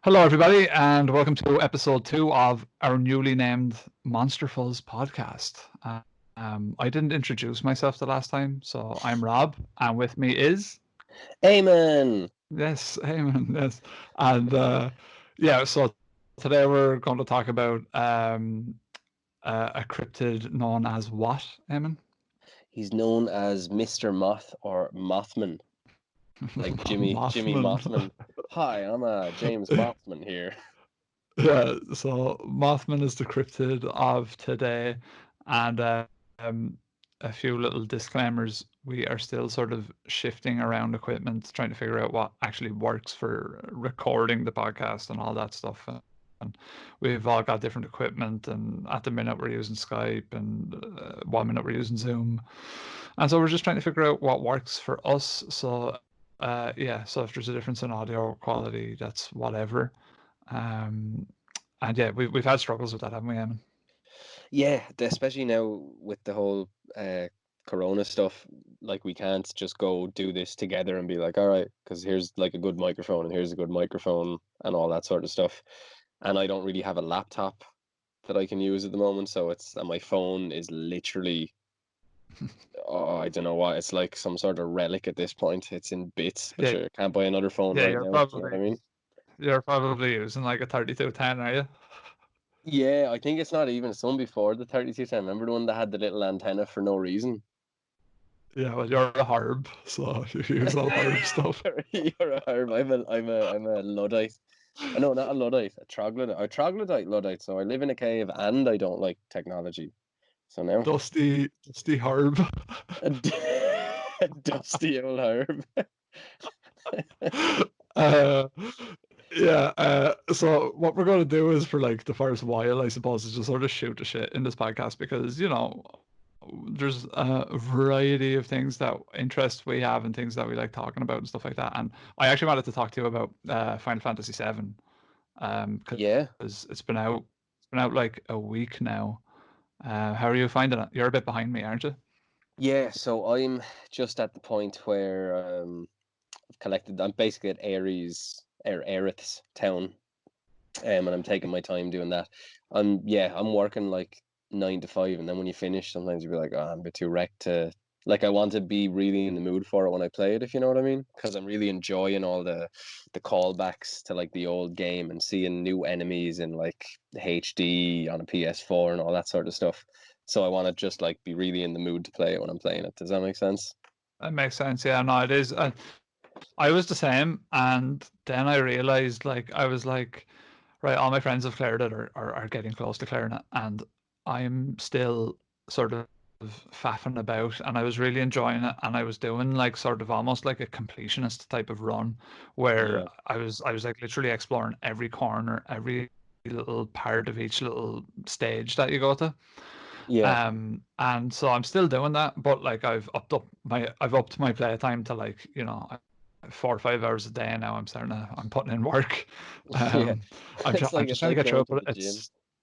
Hello, everybody, and welcome to episode 2 of our newly named Monster Fuzz podcast. I didn't introduce myself the last time, so I'm Rob, and with me is Eamonn! yes, Eamon, yes, and yeah. So today we're going to talk about a cryptid known as what, Eamon? He's known as Mr. Moth or Mothman, like Jimmy Mothman. Mothman. Hi, I'm James Mothman here. Yeah, so Mothman is the cryptid of today, and a few little disclaimers. We are still sort of shifting around equipment, trying to figure out what actually works for recording the podcast and all that stuff. And we've all got different equipment, and at the minute we're using Skype, and 1 minute we're using Zoom, and so we're just trying to figure out what works for us. So yeah, so if there's a difference in audio quality, that's whatever. Um, and yeah, we've had struggles with that, haven't we, Eamon? Yeah, especially now with the whole Corona stuff, like we can't just go do this together and be like, all right, because here's like a good microphone and here's a good microphone and all that sort of stuff. And I don't really have a laptop that I can use at the moment, so it's and my phone is literally I don't know what. It's like some sort of relic at this point. It's in bits, but Yeah, you can't buy another phone yeah, right now. Do you know what I mean? you're probably using like a 3210, are you? Yeah, I think it's not even some before the 3210. Remember the one that had the little antenna for no reason? Yeah, well, you're a herb, so you use all herb stuff. You're a herb. I'm a Luddite. No, not a Luddite, a troglodyte. A troglodyte Luddite. So I live in a cave and I don't like technology. So now Dusty herb. a, a dusty old herb. uh, yeah, so what we're going to do is for like the first while, I suppose, is just sort of shoot the shit in this podcast because, there's a variety of things that interests we have and things that we like talking about and stuff like that. And I actually wanted to talk to you about Final Fantasy VII, because Yeah. it's been out like a week now. How are you finding it? You're a bit behind me, aren't you? Yeah, so I'm just at the point where I've collected. I'm basically at Aerith's town, and I'm taking my time doing that. I'm working like 9 to 5, and then when you finish, sometimes you'll be like, oh, I'm a bit too wrecked to. Like I want to be really in the mood for it when I play it, if you know what I mean, because I'm really enjoying all the callbacks to like the old game and seeing new enemies in like HD on a PS4 and all that sort of stuff. So I want to just like be really in the mood to play it when I'm playing it. Does that make sense? That makes sense. Yeah, no, it is. I was the same, and then I realized, like, I was like, right, all my friends have cleared it or are getting close to clearing it, and I'm still sort of faffing about, and I was really enjoying it, and I was doing like sort of almost like a completionist type of run, where Yeah. I was like literally exploring every corner, every little part of each little stage that you go to. Yeah. And so I'm still doing that, but like I've upped my playtime to like 4 or 5 hours a day now. I'm putting in work. Yeah. Um, It's I'm like just it's trying to like get through going it, to but the gym.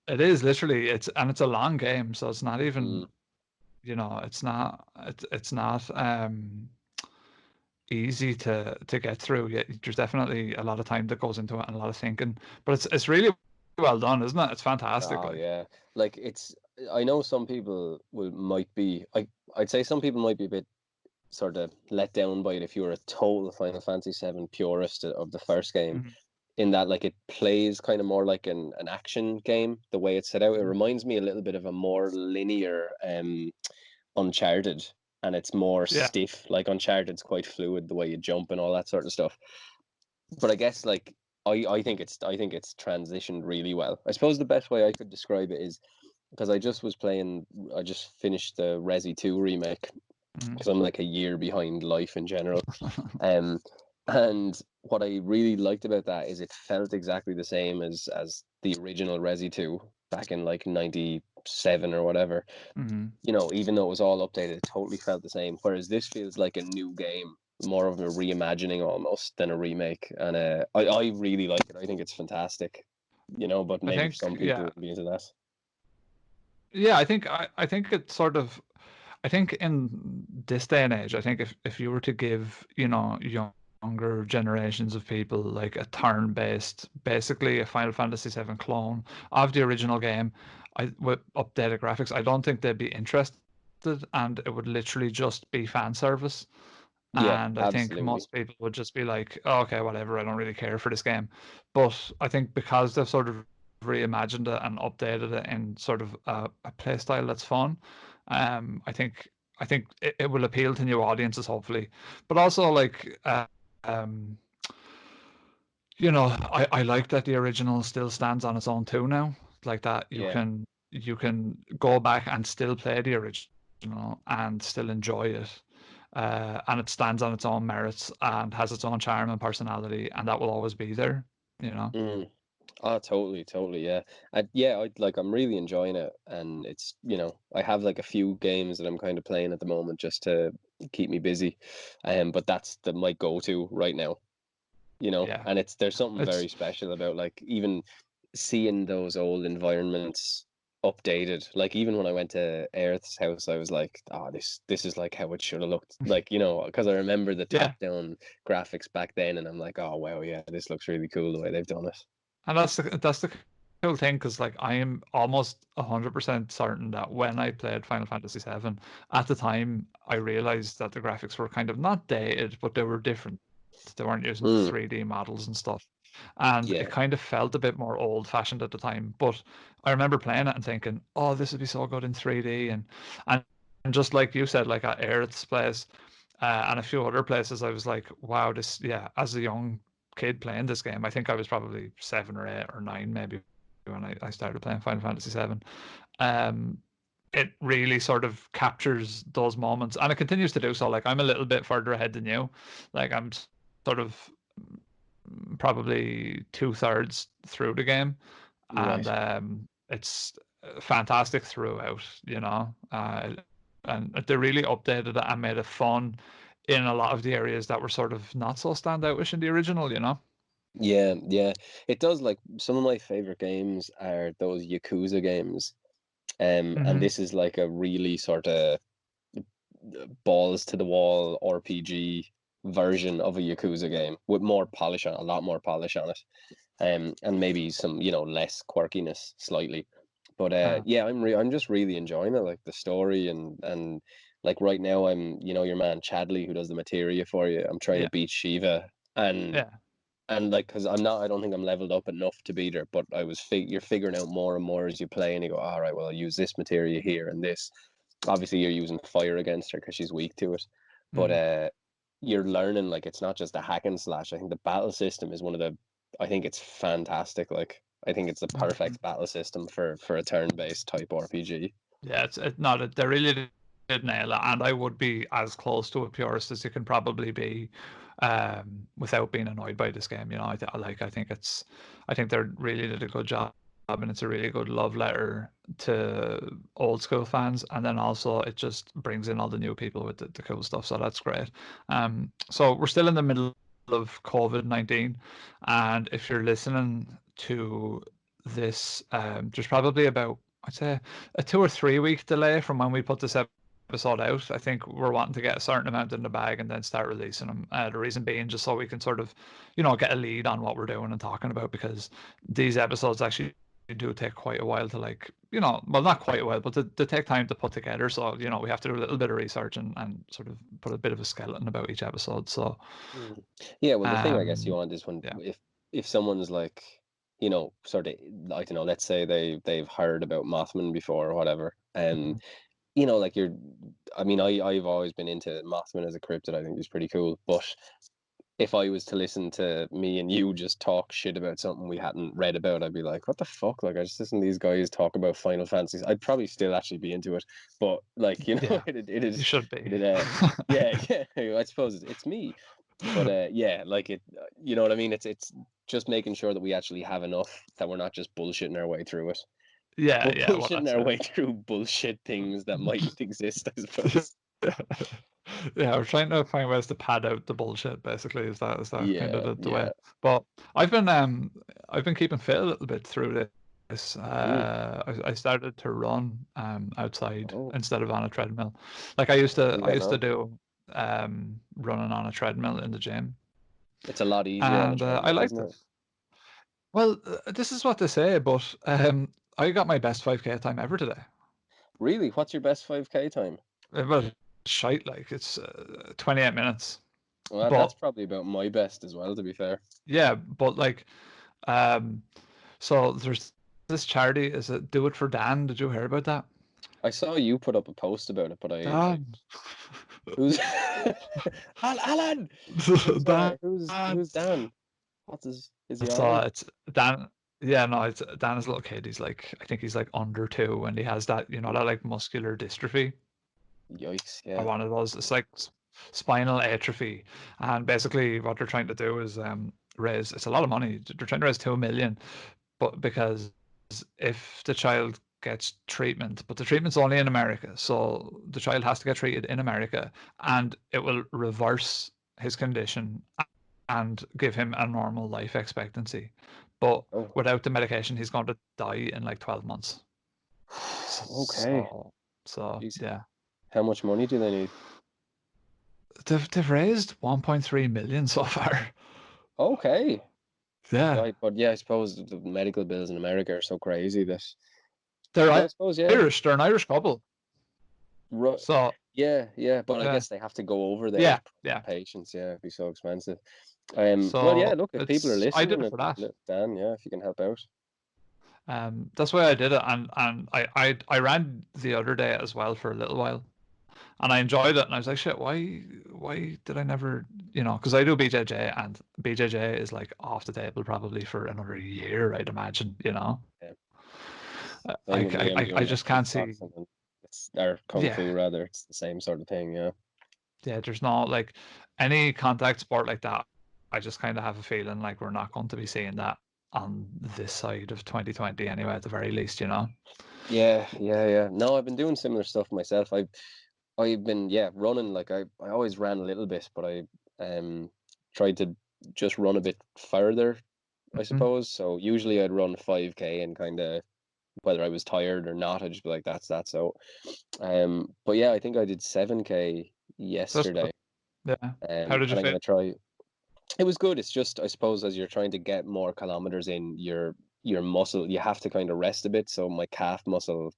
it is literally it's a long game, so it's not Mm. even it's not easy to get through. Yeah, there's definitely a lot of time that goes into it and a lot of thinking, but it's really well done, isn't it? It's fantastic. Oh Like, yeah. Like it's I know some people will might be I'd say some people might be a bit sort of let down by it if you're a total Final Fantasy VII purist of the first game, mhm, in that like it plays kind of more like an action game the way it's set out. It mhm. reminds me a little bit of a more linear Uncharted, and it's more Yeah. stiff. Like Uncharted's quite fluid the way you jump and all that sort of stuff. But I guess like I think it's transitioned really well. I suppose the best way I could describe it is because I just finished the Resi 2 remake Mhm. because I'm like a year behind life in general. Um, and what I really liked about that is it felt exactly the same as the original Resi 2 back in like 97 or whatever. Mhm. Even though it was all updated, it totally felt the same. Whereas this feels like a new game, more of a reimagining almost than a remake. And I really like it. I think it's fantastic. But I maybe think, some people yeah, would be into that. yeah. I think it's sort of. I think in this day and age, I think if you were to give, younger generations of people like a turn-based, basically a Final Fantasy VII clone of the original game, with updated graphics. I don't think they'd be interested, and it would literally just be fan service. Yeah, And I think absolutely. most people would just be like, oh, okay, whatever, I don't really care for this game. But I think because they've sort of reimagined it and updated it in sort of a play style that's fun, I think it will appeal to new audiences, hopefully. But also, like, um, I like that the original still stands on its own too now. Like that, Yeah. you can go back and still play the original and still enjoy it. And it stands on its own merits and has its own charm and personality, and that will always be there, you know? Mm. Oh, totally, totally, yeah. Yeah, I'm really enjoying it, and it's, I have like a few games that I'm kind of playing at the moment just to keep me busy. But that's my go-to right now, Yeah. and there's something It's very special about like even seeing those old environments updated. Like even when I went to Aerith's house, I was like, oh, this is like how it should have looked. Like, because I remember the yeah. top-down graphics back then, and I'm like, oh wow, yeah, this looks really cool the way they've done it. And that's the cool thing, because like I am almost 100% certain that when I played Final Fantasy VII, at the time I realized that the graphics were kind of not dated, but they were different. They weren't using Mm, 3D models and stuff, and it yeah. kind of felt a bit more old-fashioned at the time. But I remember playing it and thinking, "Oh, this would be so good in 3D," and and just like you said, like at Aerith's place, and a few other places, I was like, wow, this, yeah, as a young kid playing this game, I think I was probably 7 or 8 or 9 maybe when I started playing Final Fantasy VII. Um, it really sort of captures those moments, and it continues to do so. Like I'm a little bit further ahead than you. Like I'm sort of probably 2/3 through the game, and Right. it's fantastic throughout. And they really updated it and made it fun in a lot of the areas that were sort of not so standoutish in the original. Yeah, yeah. It does, like some of my favorite games are those Yakuza games. And Hmm. this is like a really sort of balls to the wall RPG version of a Yakuza game with more polish on, a lot more polish on it. And maybe some, less quirkiness slightly. But Uh, yeah, I'm just really enjoying it, like the story and like right now I'm, your man Chadley who does the materia for you. I'm trying to yeah, beat Shiva and yeah. like because I don't think I'm leveled up enough to beat her, but you're figuring out more and more as you play, and you go, all right, well I'll use this materia here and this. Obviously, you're using fire against her because she's weak to it, but Mm. you're learning like it's not just a hack and slash. I think the battle system is one of the. I think it's fantastic. Like I think it's the Mhm. perfect battle system for a turn-based type RPG. Yeah, it's not. They really did nail it, and I would be as close to a purist as you can probably be, without being annoyed by this game. I think they really did a good job, and it's a really good love letter to old school fans, and then also it just brings in all the new people with the cool stuff. So that's great. So we're still in the middle of COVID-19, and if you're listening to this, there's probably about, I'd say, a 2 or 3 week delay from when we put this episode out. I think we're wanting to get a certain amount in the bag and then start releasing them. The reason being just so we can sort of, get a lead on what we're doing and talking about, because these episodes actually do take quite a while to, like, well, not quite a while, but they take time to put together. So, we have to do a little bit of research and sort of put a bit of a skeleton about each episode. So, Mm. Yeah, well, the thing I guess you um, want is when yeah. if someone's like, sort of, I don't know, let's say they've heard about Mothman before or whatever, and Mhm. like I mean, I've always been into Mothman as a cryptid. I think he's pretty cool, but if I was to listen to me and you just talk shit about something we hadn't read about, I'd be like, what the fuck? Like, I just listen to these guys talk about Final Fantasies. I'd probably still actually be into it, but like, Yeah, it you is, should be. yeah, yeah. I suppose it's me, but yeah, like you know what I mean. It's just making sure that we actually have enough that we're not just bullshitting our way through it, Yeah, but yeah, well, bullshitting that's our it. way through bullshit things that mightn't exist, I suppose. Yeah, we're trying to find ways to pad out the bullshit. Basically, is that kind of Yeah, the way? yeah. But I've been I've been keeping fit a little bit through this. Mm. I started to run outside Oh, instead of on a treadmill. Like how are you I getting used to on? do running on a treadmill in the gym. It's a lot easier on a and I treadmill, liked isn't it. it? Well, this is what they say, but I got my best 5K time ever today. Really? What's your best 5K time? Well, shite, like it's 28 minutes. Well, that's But probably about my best as well, to be fair. yeah, but like, um, so there's this charity. Is it Do It for Dan? Did you hear about that? I saw you put up a post about it, but I Dan, who's Alan? Dan. Who's Dan? What's is he So alright? it's Dan. Yeah, no, it's Dan is a little kid. He's like, I think he's like under 2, and he has that, that like muscular dystrophy. Yikes! Or Yeah. one of those. It's like spinal atrophy, and basically what they're trying to do is raise. It's a lot of money. They're trying to raise 2 million, but because if the child gets treatment, but the treatment's only in America, so the child has to get treated in America, and it will reverse his condition and give him a normal life expectancy. But Oh. without the medication, he's going to die in like 12 months. Okay. So Jeez. yeah. How much money do they need? They've raised 1.3 million so far. Okay. Yeah, Right, but yeah, I suppose the medical bills in America are so crazy that. But I they're suppose yeah, Irish. They're an Irish couple. So yeah, yeah. But I yeah, guess they have to go over there yeah, to yeah. patients. Yeah, it'd be so expensive. Well, yeah. So Look, if people are I did listening, it for that. Dan, yeah, if you can help out. That's why I did it, and I ran the other day as well for a little while, and I enjoyed it. And I was like, shit, why did I never, because I do BJJ, and BJJ is like off the table probably for another year, I'd imagine. Yeah. I Same with me. I'm I doing just can't see. kickboxing and it's or kung Yeah, fu rather. It's the same sort of thing. Yeah. yeah. There's not like any contact sport like that. I just kind of have a feeling like we're not going to be seeing that on this side of 2020 anyway, at the very least. Yeah, yeah, yeah. No, I've been doing similar stuff myself. I've been running like I always ran a little bit, but I tried to just run a bit further, I Mhm. suppose. So usually I'd run 5K and kind of whether I was tired or not, I'd just be like that's that. So but yeah, I think I did 7K That's good. yesterday. Yeah. How did you And I'm feel? gonna try. It was good. It's just I suppose as you're trying to get more kilometers in your muscle, you have to kind of rest a bit. So my calf muscle,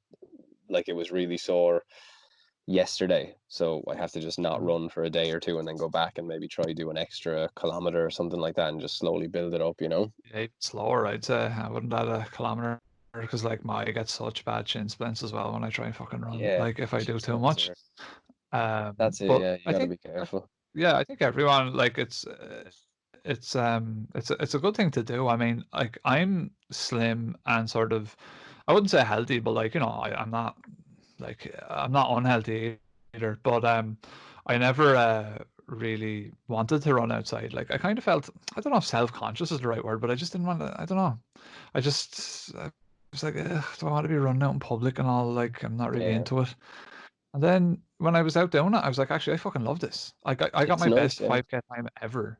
like it was really sore yesterday. So I have to just not Mm. run for a day or two and then go back and maybe try do an extra kilometer or something like that and just slowly build it up. Yeah, even slower, I'd say. I wouldn't add a kilometer because like my I get such bad shin splints as well when I try and fucking run. Yeah, Like if I shin do too splints much. are that's it, But yeah, you I gotta think be careful. yeah, I think everyone like it's a good thing to do. I mean, like I'm slim and sort of I wouldn't say healthy, but like I'm not like I'm not unhealthy either. But I never really wanted to run outside. Like I kind of felt I don't know if self-conscious is the right word, but I just didn't want to. I don't know. I was like, "Ugh, do I want to be running out in public and all? Like I'm not really Yeah. into it. And then when I was out doing it, I was like, actually, I fucking love this. I got It's my nice, best yeah. 5K time ever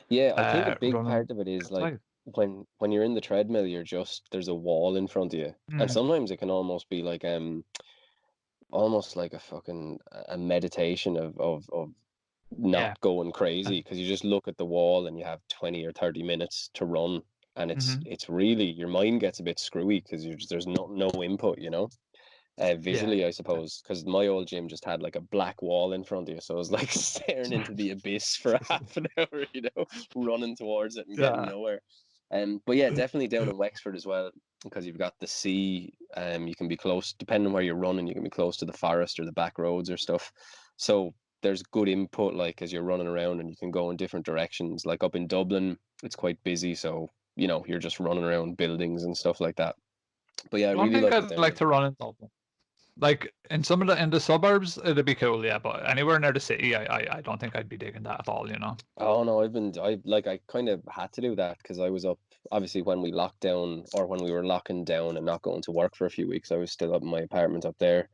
Yeah, I think a big running part of it is like outside. when you're in the treadmill, you're just there's a wall in front of you. And Mm, sometimes it can almost be like almost like a fucking a meditation of not yeah. going Uh, crazy because you just look at the wall and you have 20 or 30 minutes to run and mhm. it's really your mind gets a bit screwy because there's no input. Yeah. Visually I suppose because my old gym just had like a black wall in front of you so it was like staring into the abyss for half an hour, running towards it and getting Yeah. nowhere. But yeah, definitely down in Wexford as well because you've got the sea. You can be close depending on where you're running. You can be close to the forest or the back roads or stuff. So there's good input like as you're running around and you can go in different directions. Like up in Dublin, it's quite busy, so you're just running around buildings and stuff like that. But yeah, I I don't really think like it I'd down like here. to run in Dublin. Like in some of in the suburbs, it'd be cool, yeah. But anywhere near the city, I don't think I'd be digging that at all. Oh no, I kind of had to do that because I was up obviously when we locked down or when we were locking down and not going to work for a few weeks. I was still up in my apartment up there.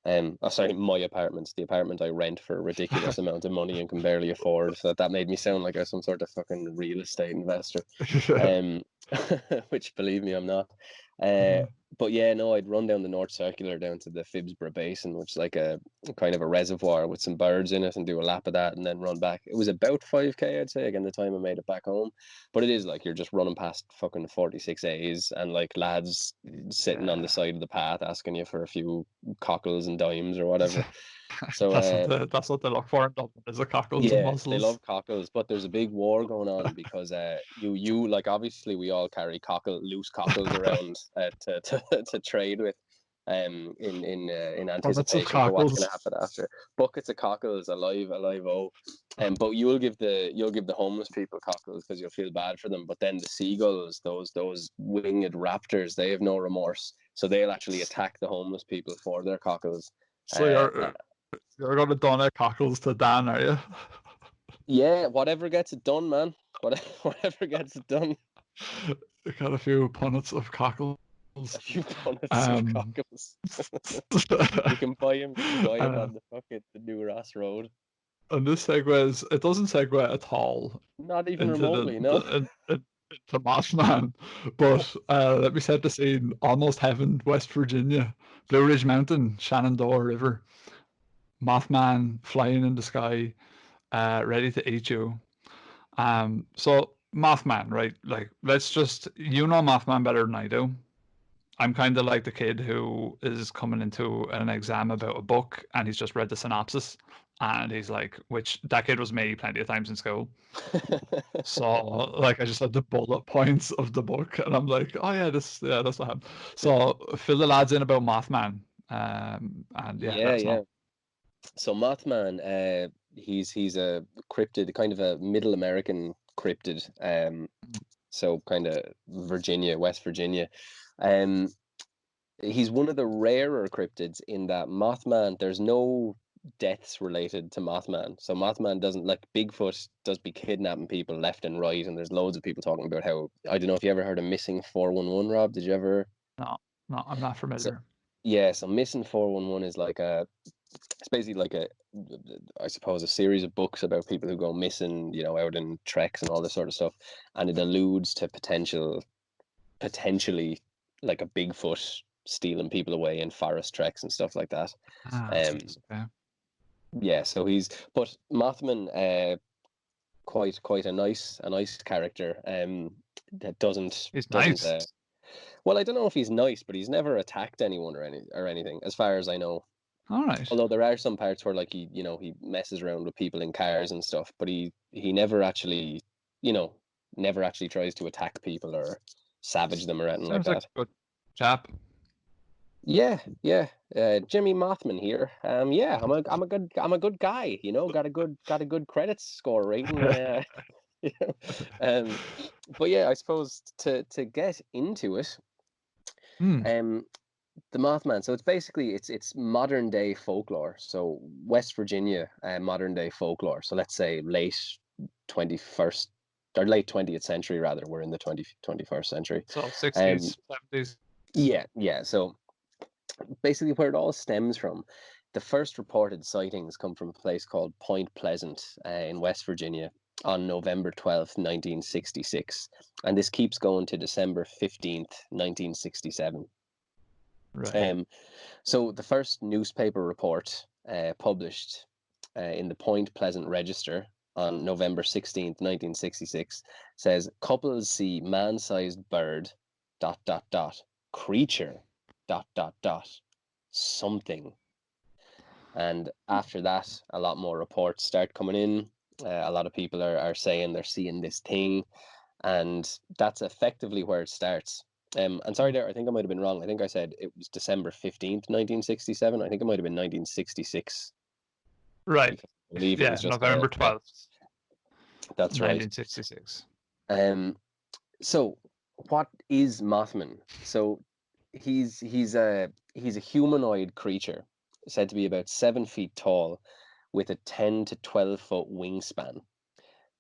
Oh, sorry, my apartment, the apartment I rent for a ridiculous amount of money and can barely afford. So that made me sound like I was some sort of fucking real estate investor. Um, which believe me, I'm not. but yeah, no, I'd run down the North Circular down to the Phibsborough Basin, which is like a kind of a reservoir with some birds in it, and do a lap of that, and then run back. It was about 5K, I'd say, again, the time I made it back home. But it is like you're just running past fucking 46As and like lads sitting on the Yeah. side of the path asking you for a few cockles and dimes or whatever. So That's what they look for in Dublin, is the cockles and yeah, they mussels. love cockles, but there's a big war going on because you like, obviously we all carry loose cockles around to trade with, in Buckets of anticipation for what's going to cockles. happen after. Buckets of cockles, alive, oh, but you'll give the homeless people cockles because you'll feel bad for them. But then the seagulls, those winged raptors, they have no remorse, so they'll actually attack the homeless people for their cockles. So Uh, you're gonna donate cockles to Dan, are you? Yeah, whatever gets it done, man. Whatever gets it done. You got a few punnets of cockles. A few punnets of Um, cockles. You can buy him. You can buy him uh, on the New Ross Road. and this segues. It doesn't segue at all Not even into remotely, no. into Mothman, but let me set the scene. Almost heaven, West Virginia, Blue Ridge Mountain, Shenandoah River. Mothman flying in the sky, ready to eat you. So Mothman, right? Like, let's just, Mothman better than I do. I'm kind of like the kid who is coming into an exam about a book and he's just read the synopsis and he's like, which that kid was me plenty of times in school. So like I just had the bullet points of the book and I'm like, oh yeah, that's what happened. So fill the lads in about Mothman. And yeah, Yeah, let us yeah. know. So Mothman, he's a cryptid, kind of a middle American cryptid. So kind of West Virginia. Um, he's one of the rarer cryptids in that Mothman, there's no deaths related to Mothman. So Mothman doesn't, like Bigfoot does be kidnapping people left and right, and there's loads of people talking about how, I don't know if you ever heard of missing 411, Rob. Did you ever? No, no, I'm not So familiar. yeah, so missing 411 is like it's basically like I suppose a series of books about people who go missing, out in treks and all this sort of stuff, and it alludes to potentially like a Bigfoot stealing people away in forest treks and stuff like that. Ah, Um, okay. yeah, so but Mothman, quite a nice character. That He's doesn't. nice. Well, I don't know if he's nice, but he's never attacked anyone or anything, as far as I know. All right. Although there are some parts where like he messes around with people in cars and stuff, but he never actually, you know, never actually tries to attack people or savage them or anything like Sounds like that. a good chap. Yeah, yeah. Jimmy Mothman here. Yeah, I'm a good guy. Got a good credit score rating. You know. But yeah, I suppose to get into it, Hmm. um, the Mothman. So it's modern day folklore. So West Virginia, modern day folklore. So let's say late 21st or late 20th century rather. We're in the 21st century. So Um, 60s, 70s. yeah. So basically where it all stems from. The first reported sightings come from a place called Point Pleasant, in West Virginia on November 12th, 1966. And this keeps going to December 15th, 1967. Right. Um, so the first newspaper report, published, in the Point Pleasant Register on November 16th, 1966, says couples see man-sized bird, dot, dot, dot, creature, dot, dot, dot, something. And after that, a lot more reports start coming in. A lot of people are saying they're seeing this thing, and that's effectively where it starts. And sorry there, I think I might have been wrong. I think I said it was December 15th, 1967. I think it might have been 1966. Right. Because I believe it Yeah, was just November yeah, 12th, that's right. 1966. Um, so what is Mothman? So he's a humanoid creature, said to be about 7 feet tall, with a 10 to 12 foot wingspan.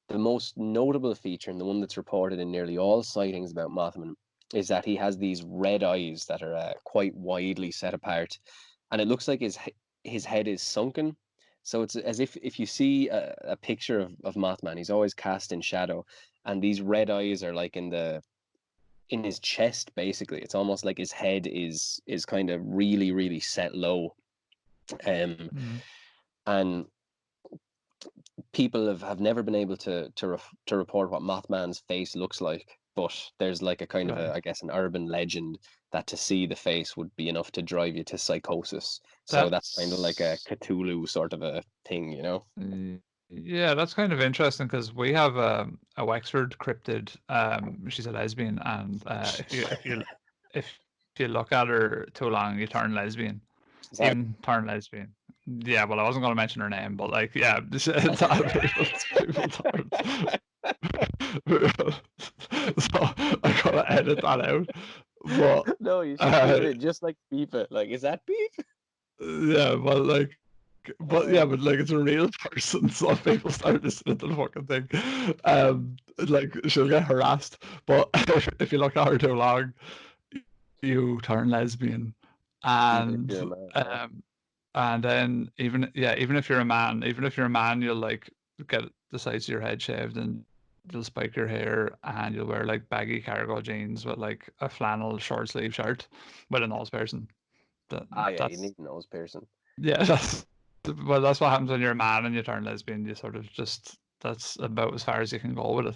The most notable feature, and the one that's reported in nearly all sightings about Mothman, is that he has these red eyes that are, quite widely set apart, and it looks like his head is sunken. So it's as if you see a picture of Mothman, he's always cast in shadow, and these red eyes are like in in his chest. Basically, it's almost like his head is kind of really, really set low. Mm. And people have never been able to report what Mothman's face looks like. But there's like a kind of Right. I guess, an urban legend that to see the face would be enough to drive you to psychosis. So that's kind of like a That's Cthulhu sort of a thing, you know? yeah, that's kind of interesting because we have a Wexford cryptid. She's a lesbian, and if you look at her too long, you turn lesbian. Is that Even turn lesbian. Yeah, well, I wasn't going to mention her name, but like, yeah, people turn. So I gotta edit that out. But no, you should leave it just like beep it. Like, is that beep? yeah, but like, but like it's a real person, so people start listening to the fucking thing. Like she'll get harassed, but if you look at her too long, you turn lesbian, Even if you're a and man, yeah. and then even if you're a man, you'll like get the sides of your head shaved and you'll spike your hair and you'll wear like baggy cargo jeans with like a flannel short sleeve shirt with a nose piercing. That Ah, yeah, you that's need a nose piercing. yeah, that's what happens when you're a man and you turn lesbian. You sort of just that's about as far as you can go with it.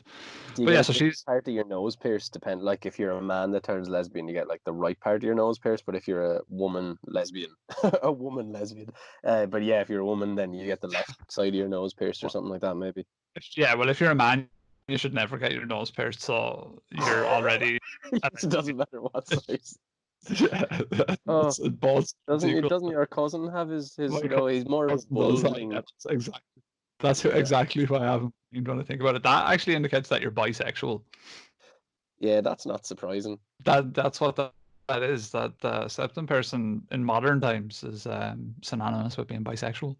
Do you But get yeah, a so different she's part of your nose pierced? Depend, like if you're a man that turns lesbian, you get like the right part of your nose pierced. But if you're a woman lesbian, a woman lesbian, but yeah, if you're a woman, then you get the left side of your nose pierced or well, something like that, maybe. if you're a man, you should never get your nose pierced. So you're already a Yes, it doesn't matter what lesbian. size. Yeah, Oh, that's it. Both equal. doesn't your cousin have his My no? He's more of a cousin does that. Yeah, balding. that's Yeah, exactly why I haven't been going to think about it. That actually indicates that you're bisexual. yeah, that's not surprising. That's what that is. That the septum person in modern times is synonymous with being bisexual.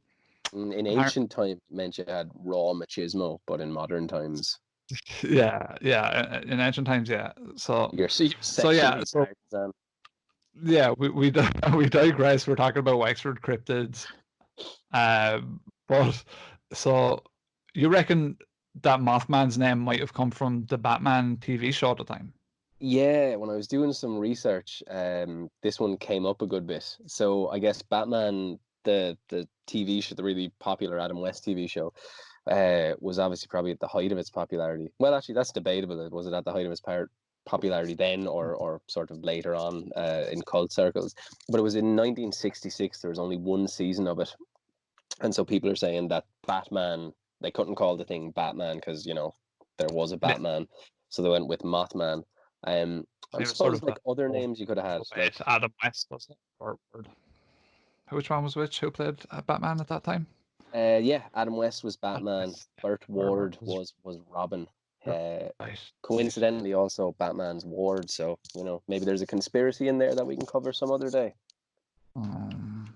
In ancient times, it meant you had raw machismo, but in modern times, Yeah. In ancient times, yeah. you're So yeah, sexually so partisan. yeah, we digress. We're talking about Wexford cryptids. But so you reckon that Mothman's name might have come from the Batman TV show at the time? Yeah, when I was doing some research, this one came up a good bit. So I guess Batman, the TV show, the really popular Adam West TV show, was obviously probably at the height of its popularity. Well, actually, that's debatable. Was it at the height of its popularity then, or sort of later on in cult circles? But it was in 1966. There was only one season of it, and so people are saying that Batman, they couldn't call the thing Batman because there was a Yeah, Batman, so they went with Mothman. Um, I it was sort suppose of like other names you could have had, like Adam West, was it? Which one was which? Who played Batman at that time? yeah, Adam West was Adam Batman, West. Yeah. Burt Or Ward was was Robin. Uh, right. coincidentally, also Batman's ward. So maybe there's a conspiracy in there that we can cover some other day.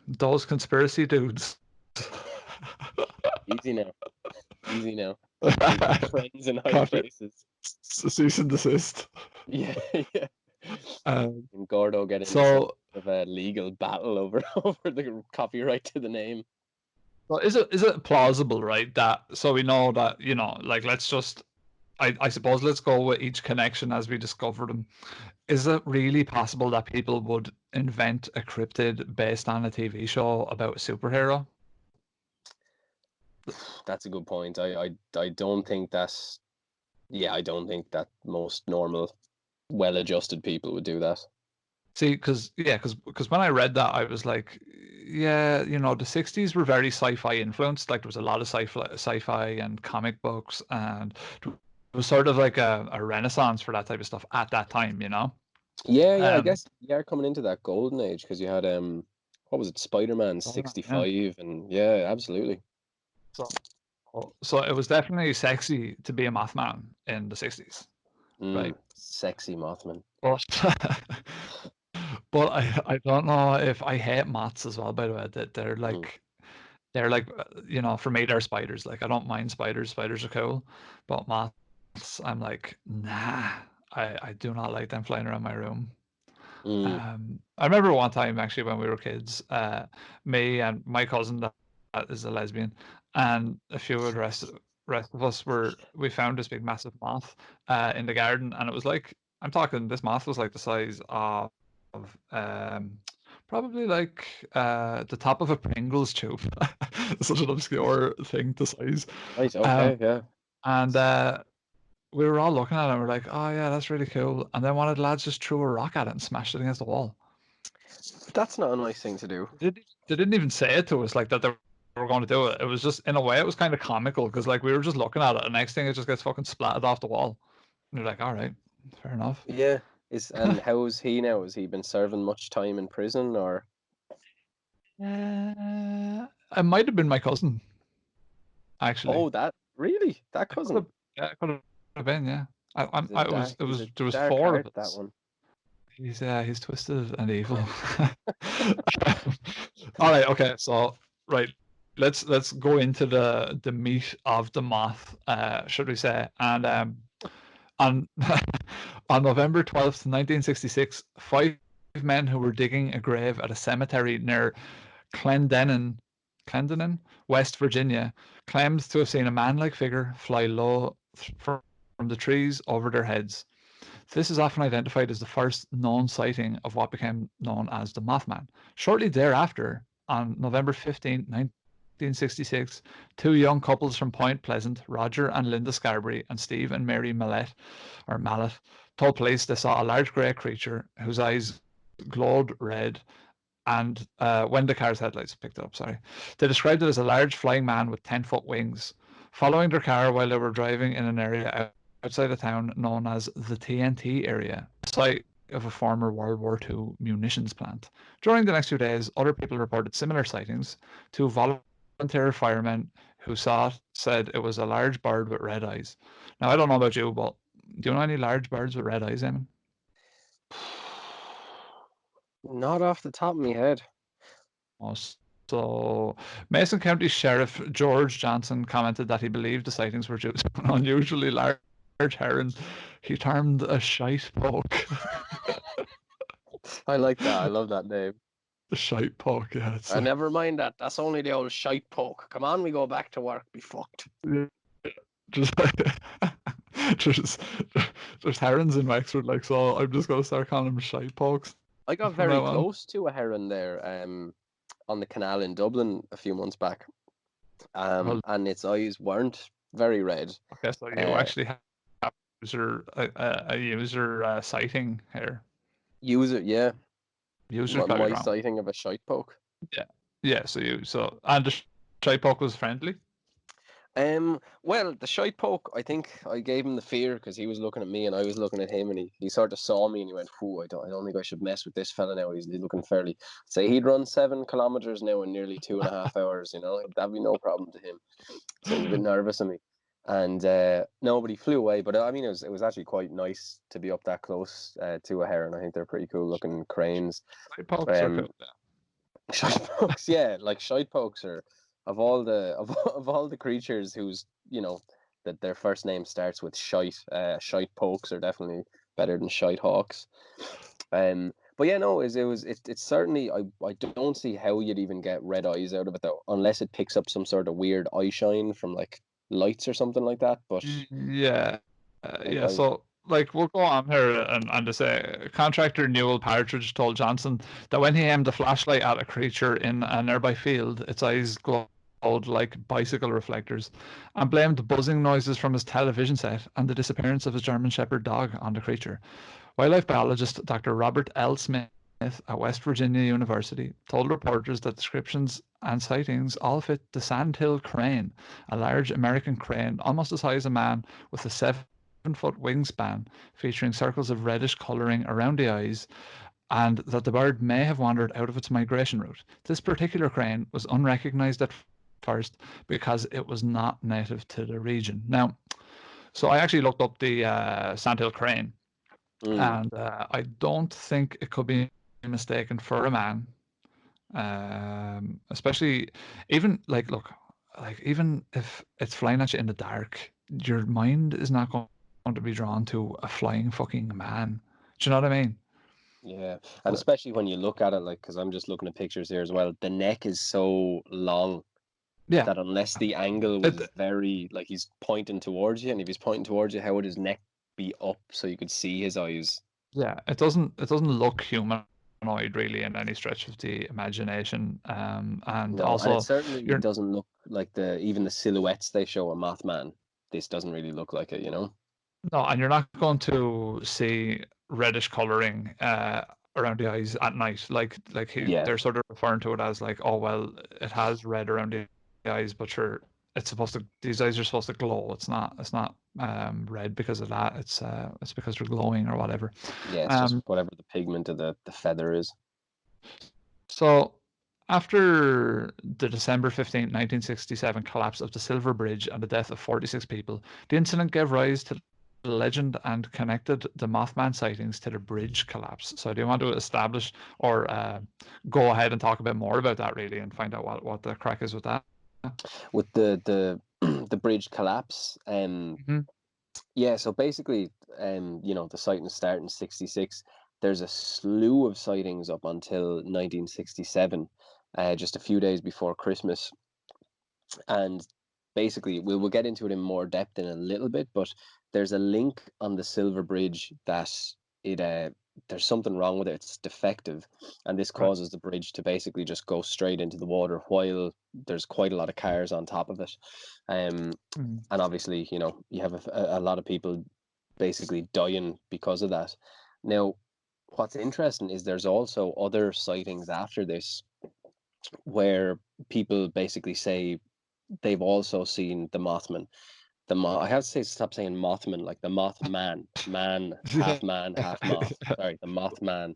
Those conspiracy dudes. Easy now, easy now. Friends in high Caught it. places. Cease and desist. Yeah, yeah. Um, And Gordo get into some so, of a legal battle over over the copyright to the name. so is it plausible, right? That so we know that like let's just I suppose let's go with each connection as we discover them. Is it really possible that people would invent a cryptid based on a TV show about a superhero? That's a good point. I don't think that's yeah, I don't think that most normal, well-adjusted people would do that. See, because when I read that, I was like, yeah, the '60s were very sci-fi influenced. Like there was a lot of sci-fi and comic books, and it was sort of like a renaissance for that type of stuff at that time. Yeah, yeah, I Um, guess you are coming into that golden age because you had what was it, Spider-Man yeah. 65, and yeah, absolutely. So, so it was definitely sexy to be a Mothman in the '60s, right? Sexy Mothman. But but I don't know if I hate moths as well. By the way, that Mm. they're like for me they're spiders. Like I don't mind spiders. Spiders are cool, but moths I'm like nah. I do not like them flying around my room. Mm. I remember one time actually when we were kids, me and my cousin that is a lesbian, and a few of the rest of us we found this big massive moth in the garden, and it was like I'm talking. This moth was like the size of probably like the top of a Pringles tube. Such an obscure thing to size. Right. Um, Okay. Yeah. and we were all looking at it and we're like, oh yeah, that's really cool. And then one of the lads just threw a rock at it and smashed it against the wall. That's not a nice thing to do. They didn't even say it to us like that they were going to do it. It was just, in a way, it was kind of comical because like we were just looking at it, and next thing it just gets fucking splattered off the wall. And you're like, all right, fair enough. Yeah. And how is he now? Has he been serving much time in prison or? It might have been my cousin, actually. Oh, that really? That It could cousin? have, yeah, it could have been, yeah. It was, He's a there was dark four of heart, that us. one. He's twisted and evil. All right, okay, so right, let's go into the meat of the moth, should we say? And on on November 12th, 1966, 5 men who were digging a grave at a cemetery near Clendenin, West Virginia, claimed to have seen a man-like figure fly low from the trees over their heads. This is often identified as the first known sighting of what became known as the Mothman. Shortly thereafter, on November 15, 1966, two young couples from Point Pleasant, Roger and Linda Scarberry, and Steve and Mary Mallet, told police they saw a large grey creature whose eyes glowed red, and when the car's headlights picked it up, sorry. They described it as a large flying man with 10-foot wings, following their car while they were driving in an area outside a town known as the TNT area, site of a former World War II munitions plant. During the next few days, other people reported similar sightings. Two volunteer firemen who saw it said it was a large bird with red eyes. Now, I don't know about you, but do you know any large birds with red eyes, Eamon? Not off the top of my head. So, Mason County Sheriff George Johnson commented that he believed the sightings were due to an unusually large heron he termed a shite poke. I like that. I love that name. The shite poke, yeah. It's like, Never mind that. That's only the old shite poke. Come on, we go back to work. Be fucked. just like, there's herons in Wexford, like, so I'm just gonna start calling them shite pokes. I got from very now on. close to a heron there, on the canal in Dublin a few months back. Well, And its eyes weren't very red. okay, so you actually have a user sighting here. User, yeah. User My sighting of a shite poke. Yeah. So and the shite poke was friendly. Well, the shite poke, I think I gave him the fear because he was looking at me and I was looking at him, and he sort of saw me and he went, "Whoo, I don't think I should mess with this fella now. He's looking fairly." Say he'd run 7 kilometers now in nearly 2.5 hours. You know, that'd be no problem to him. So he was a bit nervous of me, and nobody flew away. But I mean, it was actually quite nice to be up that close to a heron. I think they're pretty cool looking cranes. Shite pokes are cool. Shite pokes, yeah, like shite pokes are of all the creatures whose that their first name starts with shite. Shite pokes are definitely better than shite hawks. But yeah, no, it's certainly I don't see how you'd even get red eyes out of it though, unless it picks up some sort of weird eye shine from like lights or something like that. But yeah, yeah. So like we'll go on here and to say contractor Newell Partridge told Johnson that when he aimed a flashlight at a creature in a nearby field, its eyes glowed like bicycle reflectors, and blamed buzzing noises from his television set and the disappearance of his German Shepherd dog on the creature. Wildlife biologist Dr. Robert L. Smith at West Virginia University told reporters that descriptions and sightings all fit the sandhill crane, a large American crane almost as high as a man with a 7-foot wingspan featuring circles of reddish colouring around the eyes, and that the bird may have wandered out of its migration route. This particular crane was unrecognised at first because it was not native to the region. Now, so I actually looked up the sandhill crane, and I don't think it could be mistaken for a man. Especially even like look, like even if it's flying at you in the dark, your mind is not going to be drawn to a flying fucking man. Do you know what I mean? yeah, and especially when you look at it, like, because I'm just looking at pictures here as well, the neck is so long. Yeah. That unless the angle was very, like, he's pointing towards you, and if he's pointing towards you, how would his neck be up so you could see his eyes. Yeah, it doesn't look humanoid really in any stretch of the imagination. And No, and it also certainly you're doesn't look like even the silhouettes they show of Mothman. This doesn't really look like it, you know? no, and you're not going to see reddish coloring around the eyes at night. Yeah, They're sort of referring to it as like, oh well, it has red around the eyes, but sure, it's supposed to. These eyes are supposed to glow. It's not red because of that. It's because they're glowing or whatever. yeah, it's just Um, whatever the pigment of the feather is. so after the December 15th, 1967 collapse of the Silver Bridge and the death of 46 people, the incident gave rise to the legend and connected the Mothman sightings to the bridge collapse. So do you want to establish or go ahead and talk a bit more about that really and find out what the crack is with that? With the the bridge collapse, Hmm. yeah, so basically, the sightings start in '66. There's a slew of sightings up until 1967, just a few days before Christmas. And basically, we'll get into it in more depth in a little bit, but there's a link on the Silver Bridge that it there's something wrong with it. It's defective, and this Right. causes the bridge to basically just go straight into the water while there's quite a lot of cars on top of it. Um, Mm. and obviously, you have a lot of people basically dying because of that. Now, what's interesting is there's also other sightings after this where people basically say they've also seen the Mothman. I have to say stop saying Mothman, like the Mothman, Yeah. man, half moth. Sorry, the Mothman.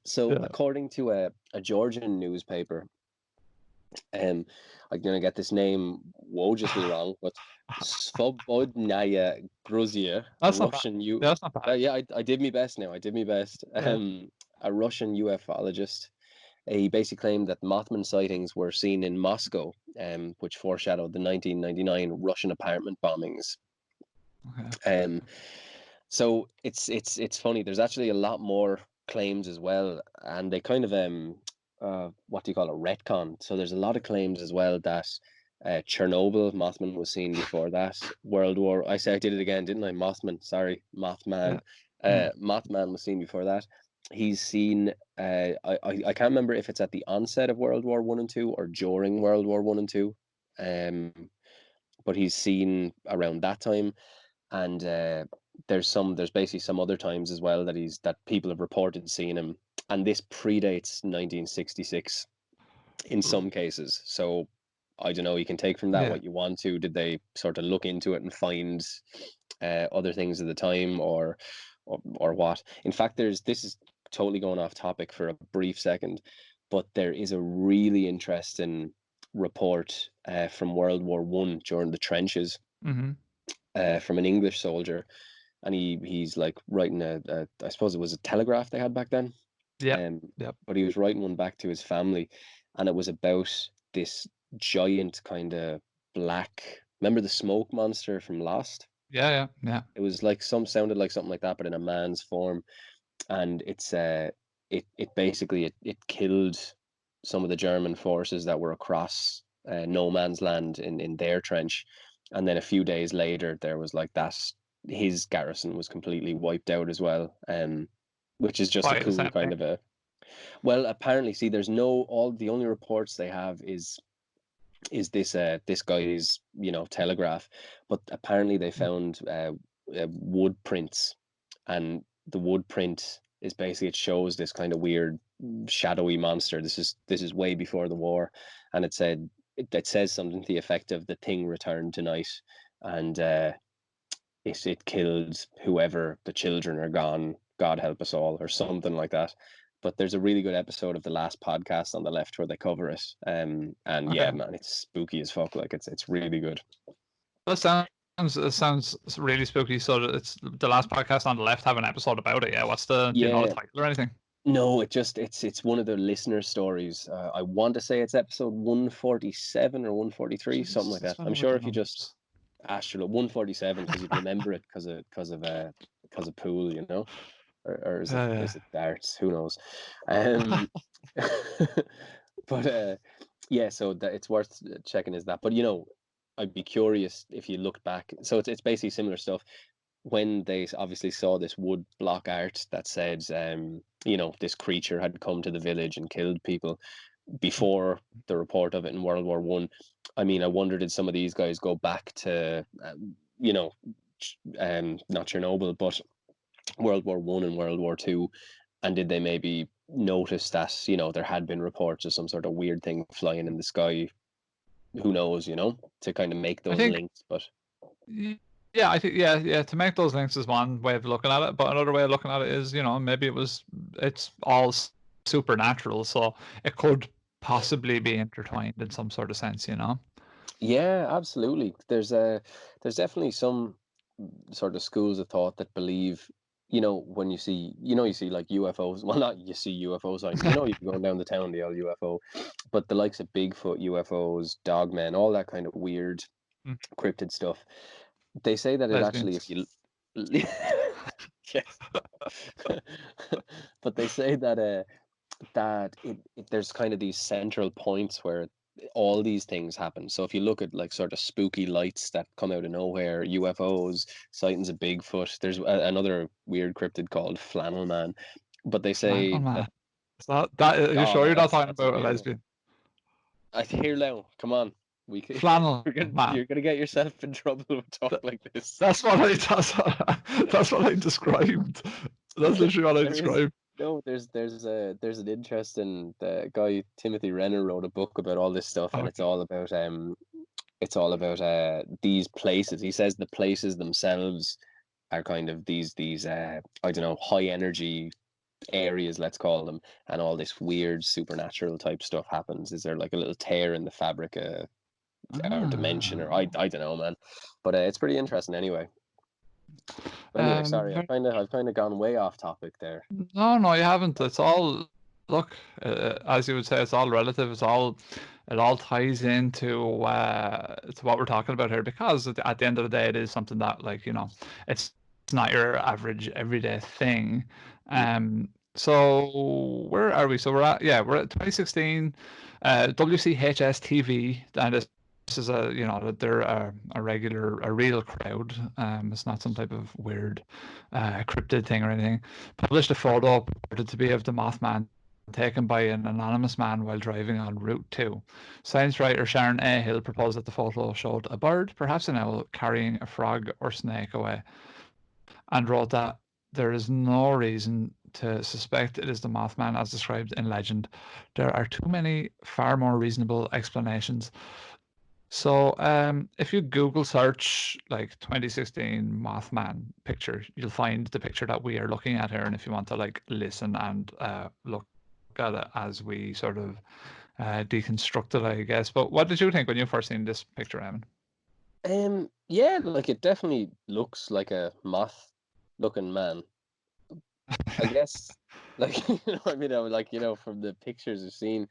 So Yeah. according to a Georgian newspaper, um, I'm gonna get this name wogiously wrong, but Svobodnaya Gruzia, a That's not bad. Russian Yeah, that's not bad. yeah, I did my best now. I did my best. Yeah. A Russian ufologist. He basically claimed that Mothman sightings were seen in Moscow, which foreshadowed the 1999 Russian apartment bombings. Okay. Um, so it's funny. There's actually a lot more claims as well, and they kind of what do you call it, retcon. So there's a lot of claims as well that Chernobyl Mothman was seen before that. World War. I say I did it again, didn't I? Mothman. Sorry, Yeah. Mothman. Mm. Mothman was seen before that. He's seen. I can't remember if it's at the onset of World War One and Two or during World War One and Two. Um, but he's seen around that time, and there's basically some other times as well that people have reported seeing him, and this predates 1966 in some cases. So I don't know. You can take from that Yeah. what you want to. Did they sort of look into it and find other things at the time, or what? In fact, this is totally going off topic for a brief second, but there is a really interesting report from World War One during the trenches Mm-hmm. from an English soldier, and he's like writing I suppose it was a telegraph they had back then, Yep. um, Yep. but he was writing one back to his family, and it was about this giant kind of black. Remember the smoke monster from Lost? Yeah. Yeah. Yeah. It was like sounded like something like that, but in a man's form, and it basically it killed some of the German forces that were across no man's land in their trench, and then a few days later there was like that his garrison was completely wiped out as well, which is just a By the cool same kind thing. of a well, apparently, see, there's no all the only reports they have is this guy's telegraph, but apparently they Mm. found wood prints, and the wood print is basically it shows this kind of weird shadowy monster. This is way before the war, and it says something to the effect of the thing returned tonight, and it killed whoever, the children are gone, God help us all, or something like that. But there's a really good episode of the last podcast on the left where they cover it. And yeah, Okay. man, it's spooky as fuck. Like it's really good. That sounds really spooky. So it's the last podcast on the left have an episode about it. Yeah. Do you know the Yeah, title or anything? no, it's one of the listener stories. I want to say it's episode 147 or 143, something Jesus, like that's that. better I'm with sure the if you just numbers. astrolog 147 because you'd remember it because of pool, or Yeah. is it darts? Who knows? Um, but yeah, so that it's worth checking is that. But I'd be curious if you looked back. So it's basically similar stuff. when they obviously saw this wood block art that said, this creature had come to the village and killed people before the report of it in World War One. I mean, I wonder, did some of these guys go back to, not Chernobyl, but World War One and World War Two, and did they maybe notice that there had been reports of some sort of weird thing flying in the sky? Who knows, to kind of make I those think, links. But yeah, I think, yeah, to make those links is one way of looking at it, but another way of looking at it is, maybe it's all supernatural, so it could possibly be intertwined in some sort of sense, yeah, absolutely. There's definitely some sort of schools of thought that believe, when you see like UFOs. Well, not you see UFO signs. You're going down the town, the old UFO, but the likes of Bigfoot, UFOs, dogmen, all that kind of weird Mm, cryptid stuff. They say that it actually, if lesbians. you, yes, but they say that there's kind of these central points where all these things happen. So if you look at like sort of spooky lights that come out of nowhere, UFOs, sightings of Bigfoot, there's another weird cryptid called Flannel Man. But they Oh say man. Is that, are you oh sure no, you're not talking that's a about a weird one. lesbian? I hear now. Come on, we could, Flannel you're man. gonna get yourself in trouble with talk Th- like this. That's what that's what I described. That's literally what I There is described. no, there's an interesting guy, Timothy Renner, wrote a book about all this stuff, and Okay. it's all about these places. He says the places themselves are kind of these I don't know, high energy areas, let's call them, and all this weird supernatural type stuff happens. Is there like a little tear in the fabric, or dimension, or Ah. I don't know, man. But it's pretty interesting anyway. But anyway, sorry, Very, I've kind of gone way off topic there. no, you haven't. It's all, look, as you would say, it's all relative. It all ties into to what we're talking about here, because at the end of the day, it is something that, like, it's not your average everyday thing. Mm. So where are we? So we're at 2016, WCHS TV, and this is they're a real crowd. It's not some type of weird cryptid thing or anything. Published a photo purported to be of the Mothman, taken by an anonymous man while driving on Route 2. Science writer Sharon A. Hill proposed that the photo showed a bird, perhaps an owl, carrying a frog or snake away, and wrote that there is no reason to suspect it is the Mothman as described in legend. There are too many far more reasonable explanations. So if you Google search like 2016 Mothman picture, you'll find the picture that we are looking at here. And if you want to like listen and look at it as we sort of deconstruct it, I guess. But what did you think when you first seen this picture, Eamon? Yeah, like it definitely looks like a moth looking man. I guess, like, I mean, I was like, from the pictures I've seen,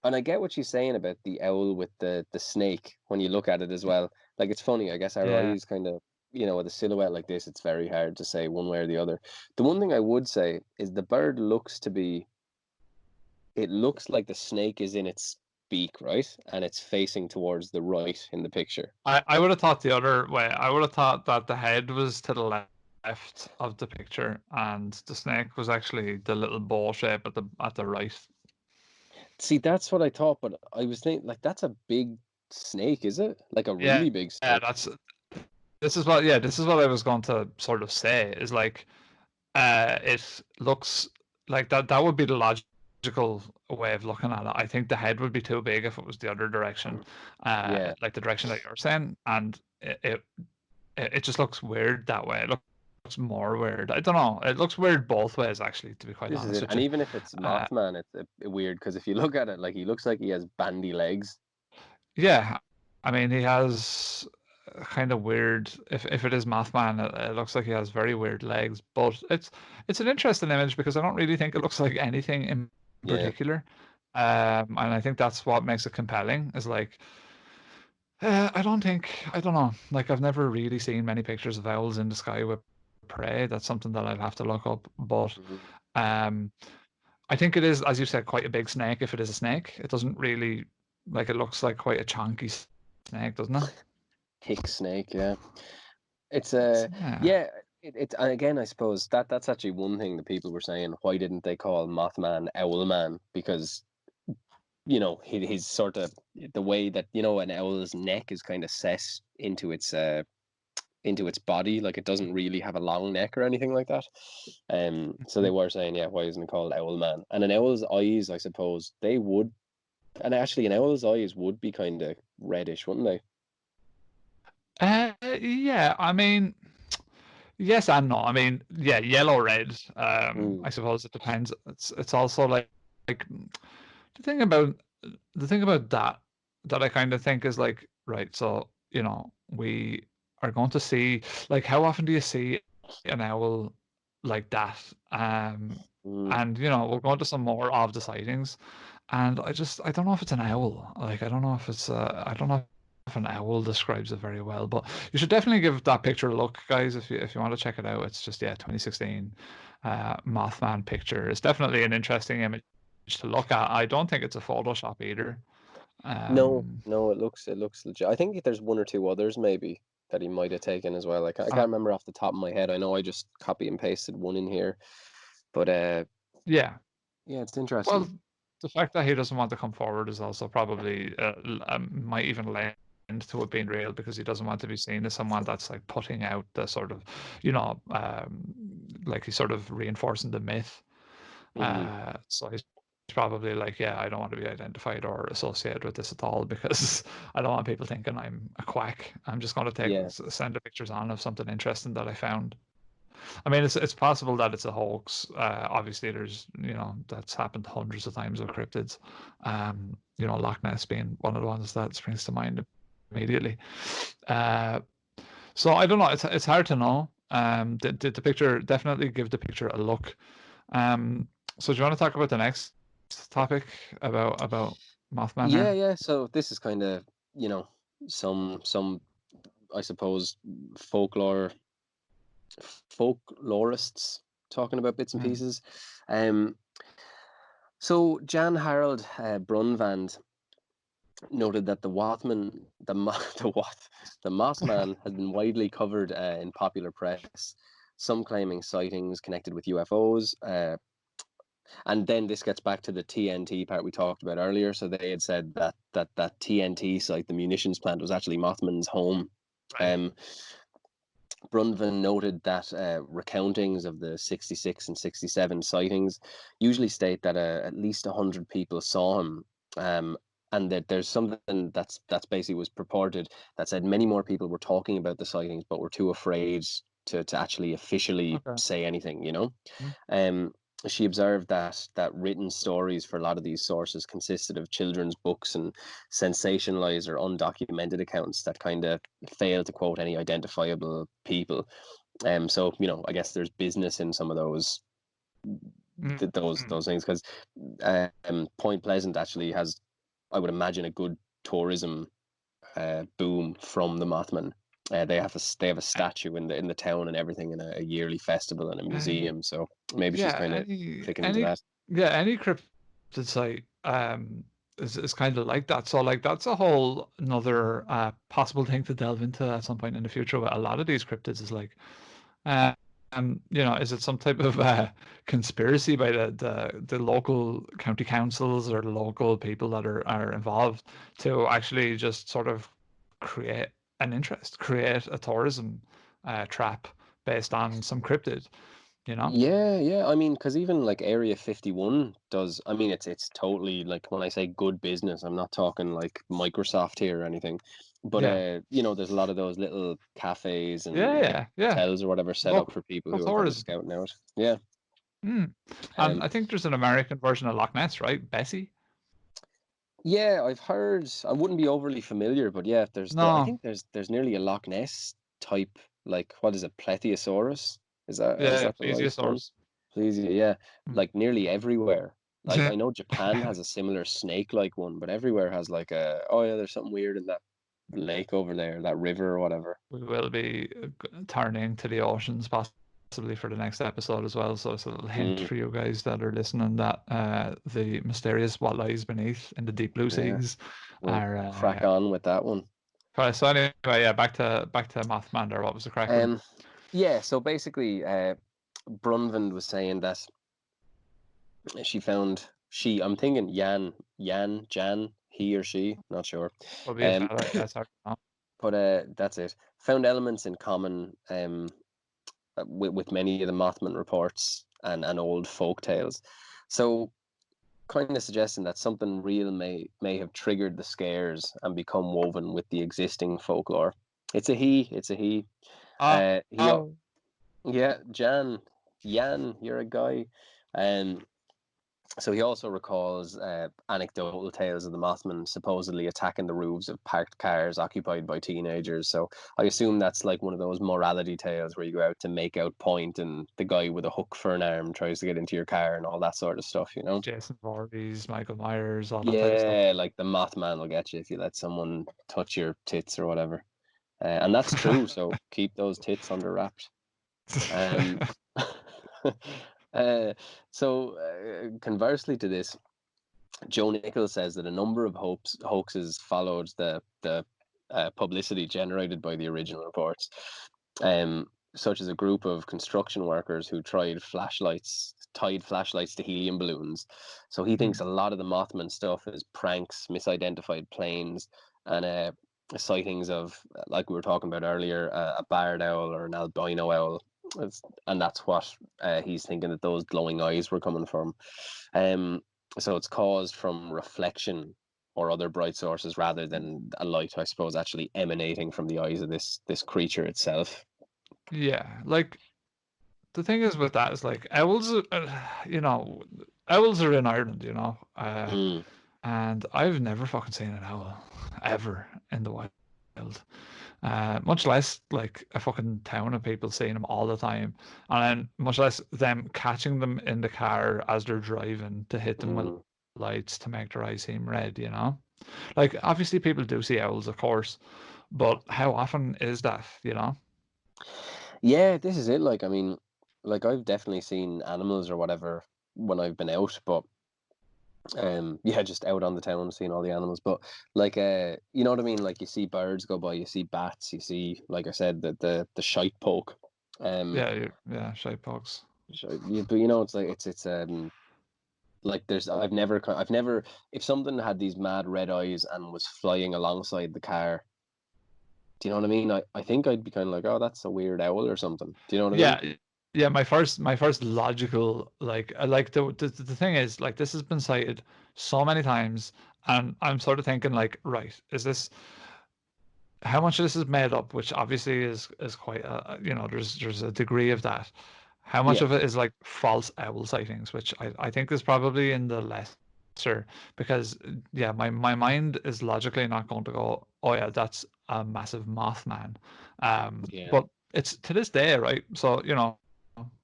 and I get what she's saying about the owl with the snake when you look at it as well. Like, it's funny, I guess our Yeah, eyes kind of, with a silhouette like this, it's very hard to say one way or the other. The one thing I would say is the bird looks to be, it looks like the snake is in its beak, right? And it's facing towards the right in the picture. I would have thought the other way. I would have thought that the head was to the left of the picture, and the snake was actually the little bowl shape at the right. See, that's what I thought, but I was thinking, like, that's a big snake, is it? Like a Yeah, really big yeah, snake. this is what I was going to sort of say, is like it looks like that would be the logical way of looking at it. I think the head would be too big if it was the other direction, Yeah, like the direction that you're saying, and it just looks weird that way. It looks more weird. I don't know. It looks weird both ways, actually, to be quite this is honest it. with And you. even if it's Uh, Mothman, it's weird because if you look at it, like, he looks like he has bandy legs. yeah, I mean, he has kind of weird. If it is Mothman, it looks like he has very weird legs. But it's an interesting image because I don't really think it looks like anything in Yeah, particular. And I think that's what makes it compelling. Is like I don't know. Like I've never really seen many pictures of owls in the sky with prey. That's something that I'd have to look up. But mhm. um, I think it is, as you said, quite a big snake. If it is a snake, it doesn't really like it looks like quite a chunky snake, doesn't it? Thick snake. Yeah, it's Yeah. yeah. And again, I suppose that's actually one thing that people were saying. Why didn't they call Mothman Owlman? Because his sort of the way that an owl's neck is kind of set into its body, like it doesn't really have a long neck or anything like that. So they were saying, yeah, why isn't it called Owlman? And an owl's eyes, I suppose they would, and actually an owl's eyes would be kind of reddish, wouldn't they? Yeah, I mean, yes and no. I mean, yeah, yellow, red. Mm, I suppose it depends. It's also like the thing about that I kind of think is like, right, so we are going to see, like, how often do you see an owl like that? mm, And we're going to some more of the sightings, and I don't know if it's an owl. Like, I don't know if it's I don't know if an owl describes it very well, but you should definitely give that picture a look, guys, if you want to check it out. It's just, yeah, 2016 Mothman picture. It's definitely an interesting image to look at. I don't think it's a Photoshop either. no, Um, no, it looks legit. I think there's one or two others maybe that he might have taken as well. I can't uh, remember off the top of my head. I know I just copy and pasted one in here, but yeah. yeah, it's interesting. Well, the fact that he doesn't want to come forward is also probably might even lend to it being real, because he doesn't want to be seen as someone that's like putting out the sort of, like he's sort of reinforcing the myth. Hmm. So he's probably like, yeah, I don't want to be identified or associated with this at all, because I don't want people thinking I'm a quack. I'm just going to Yeah. send the pictures on of something interesting that I found. I mean, it's possible that it's a hoax. Obviously, there's that's happened hundreds of times with cryptids. Loch Ness being one of the ones that springs to mind immediately. Uh, so I don't know. It's hard to know. The picture, definitely give the picture a look. So do you want to talk about the next topic about Mothman Yeah, here? yeah. So this is kind of, you know, some I suppose folklore folklorists talking about bits and Mm. pieces. Um, so Jan Harald Brunvand noted that the Wathman, the Mothman has been widely covered in popular press. Some claiming sightings connected with UFOs. And then this gets back to the TNT part we talked about earlier. So they had said that TNT site, the munitions plant, was actually Mothman's home. Right. Um, Brunvan noted that recountings of the 66 and 67 sightings usually state that at least 100 people saw him. And that there's something that's basically was purported that said many more people were talking about the sightings, but were too afraid to actually officially Okay. say anything. Mm. Um, she observed that written stories for a lot of these sources consisted of children's books and sensationalized or undocumented accounts that kind of fail to quote any identifiable people. So I guess there's business in some of those Mm. those things, because Point Pleasant actually has, I would imagine, a good tourism boom from the Mothman. They have a statue in the town and everything, and a yearly festival and a Uh, museum. So maybe she's yeah, kind of any clicking into any that. yeah, any cryptid site is kind of like that. So like that's a whole another possible thing to delve into at some point in the future with a lot of these cryptids, is like, uh, is it some type of conspiracy by the local county councils or the local people that are involved to actually just sort of create create a tourism trap based on some cryptid, you know? Yeah, yeah. I mean, because even like Area 51 does. I mean, it's totally like when I say good business, I'm not talking like Microsoft here or anything. But Yeah. there's a lot of those little cafes Yeah, and yeah, yeah. hotels or whatever set up Local for people who are kind of tourism. scouting out. Yeah. Mm. And Um. I think there's an American version of Loch Ness, right? Bessie? Yeah, I've heard. I wouldn't be overly familiar, but yeah, I No. think there's nearly a Loch Ness type, like what is it, Plesiosaurus? Is Yeah, that the right one? plesiosaurs. Please, yeah, Mm. like nearly everywhere. Like I know Japan has a similar snake-like one, but everywhere has like oh yeah, there's something weird in that lake over there, that river or whatever. We will be turning to the oceans possibly for the next episode as well. So it's a little hint Mm, for you guys that are listening that the mysterious what lies beneath in the deep blue yeah, seas we'll are. crack on with that one. So anyway, yeah, back to Mothman. Or what was the crack with Um, him? Yeah, so basically, Brunvand was saying that she found I'm thinking Jan, he or she, not sure. Will be a Um, fella, yeah, sorry. No. but that's it. Found elements in common with many of the Mothman reports and old folk tales. So kind of suggesting that something real may have triggered the scares and become woven with the existing folklore. It's a he. It's a he. Oh, He. oh, Yeah, Jan, you're a guy. So he also recalls anecdotal tales of the Mothman supposedly attacking the roofs of parked cars occupied by teenagers. So I assume that's like one of those morality tales where you go out to make out point and the guy with a hook for an arm tries to get into your car and all that sort of stuff, you know? Jason Voorhees, Michael Myers, all that type of stuff. Yeah, like the Mothman will get you if you let someone touch your tits or whatever. And that's true, so keep those tits under wraps. Um, conversely to this, Joe Nichols says that a number of hoaxes followed the publicity generated by the original reports, such as a group of construction workers who tied flashlights to helium balloons. So he thinks a lot of the Mothman stuff is pranks, misidentified planes, and sightings of, like we were talking about earlier, a barred owl or an albino owl. And that's what he's thinking that those glowing eyes were coming from. So it's caused from reflection or other bright sources rather than a light, I suppose, actually emanating from the eyes of this creature itself. Yeah, like the thing is with that is like owls, owls are in Ireland, Mm, and I've never fucking seen an owl ever in the wild. Much less like a fucking town of people seeing them all the time, and then much less them catching them in the car as they're driving to hit them with mm. lights to make their eyes seem red, Like obviously people do see owls, of course, but how often is that? Yeah, this is it. Like, I mean, like I've definitely seen animals or whatever when I've been out, but yeah, just out on the town seeing all the animals. But like you know what I mean? Like you see birds go by, you see bats, you see, like I said, the shite poke. Um Yeah, shite pogs. but it's like it's like I've never, if something had these mad red eyes and was flying alongside the car, do you know what I mean? I think I'd be kind of like, oh, that's a weird owl or something. Do you know what I mean? Yeah, yeah. My first logical like the thing is like this has been cited so many times, and I'm sort of thinking like, right, is this how much of this is made up, which obviously is quite there's a degree of that. How much Yeah, of it is like false owl sightings, which I think is probably in the lesser because yeah, my mind is logically not going to go, oh yeah, that's a massive Mothman. yeah, But it's to this day, right? So,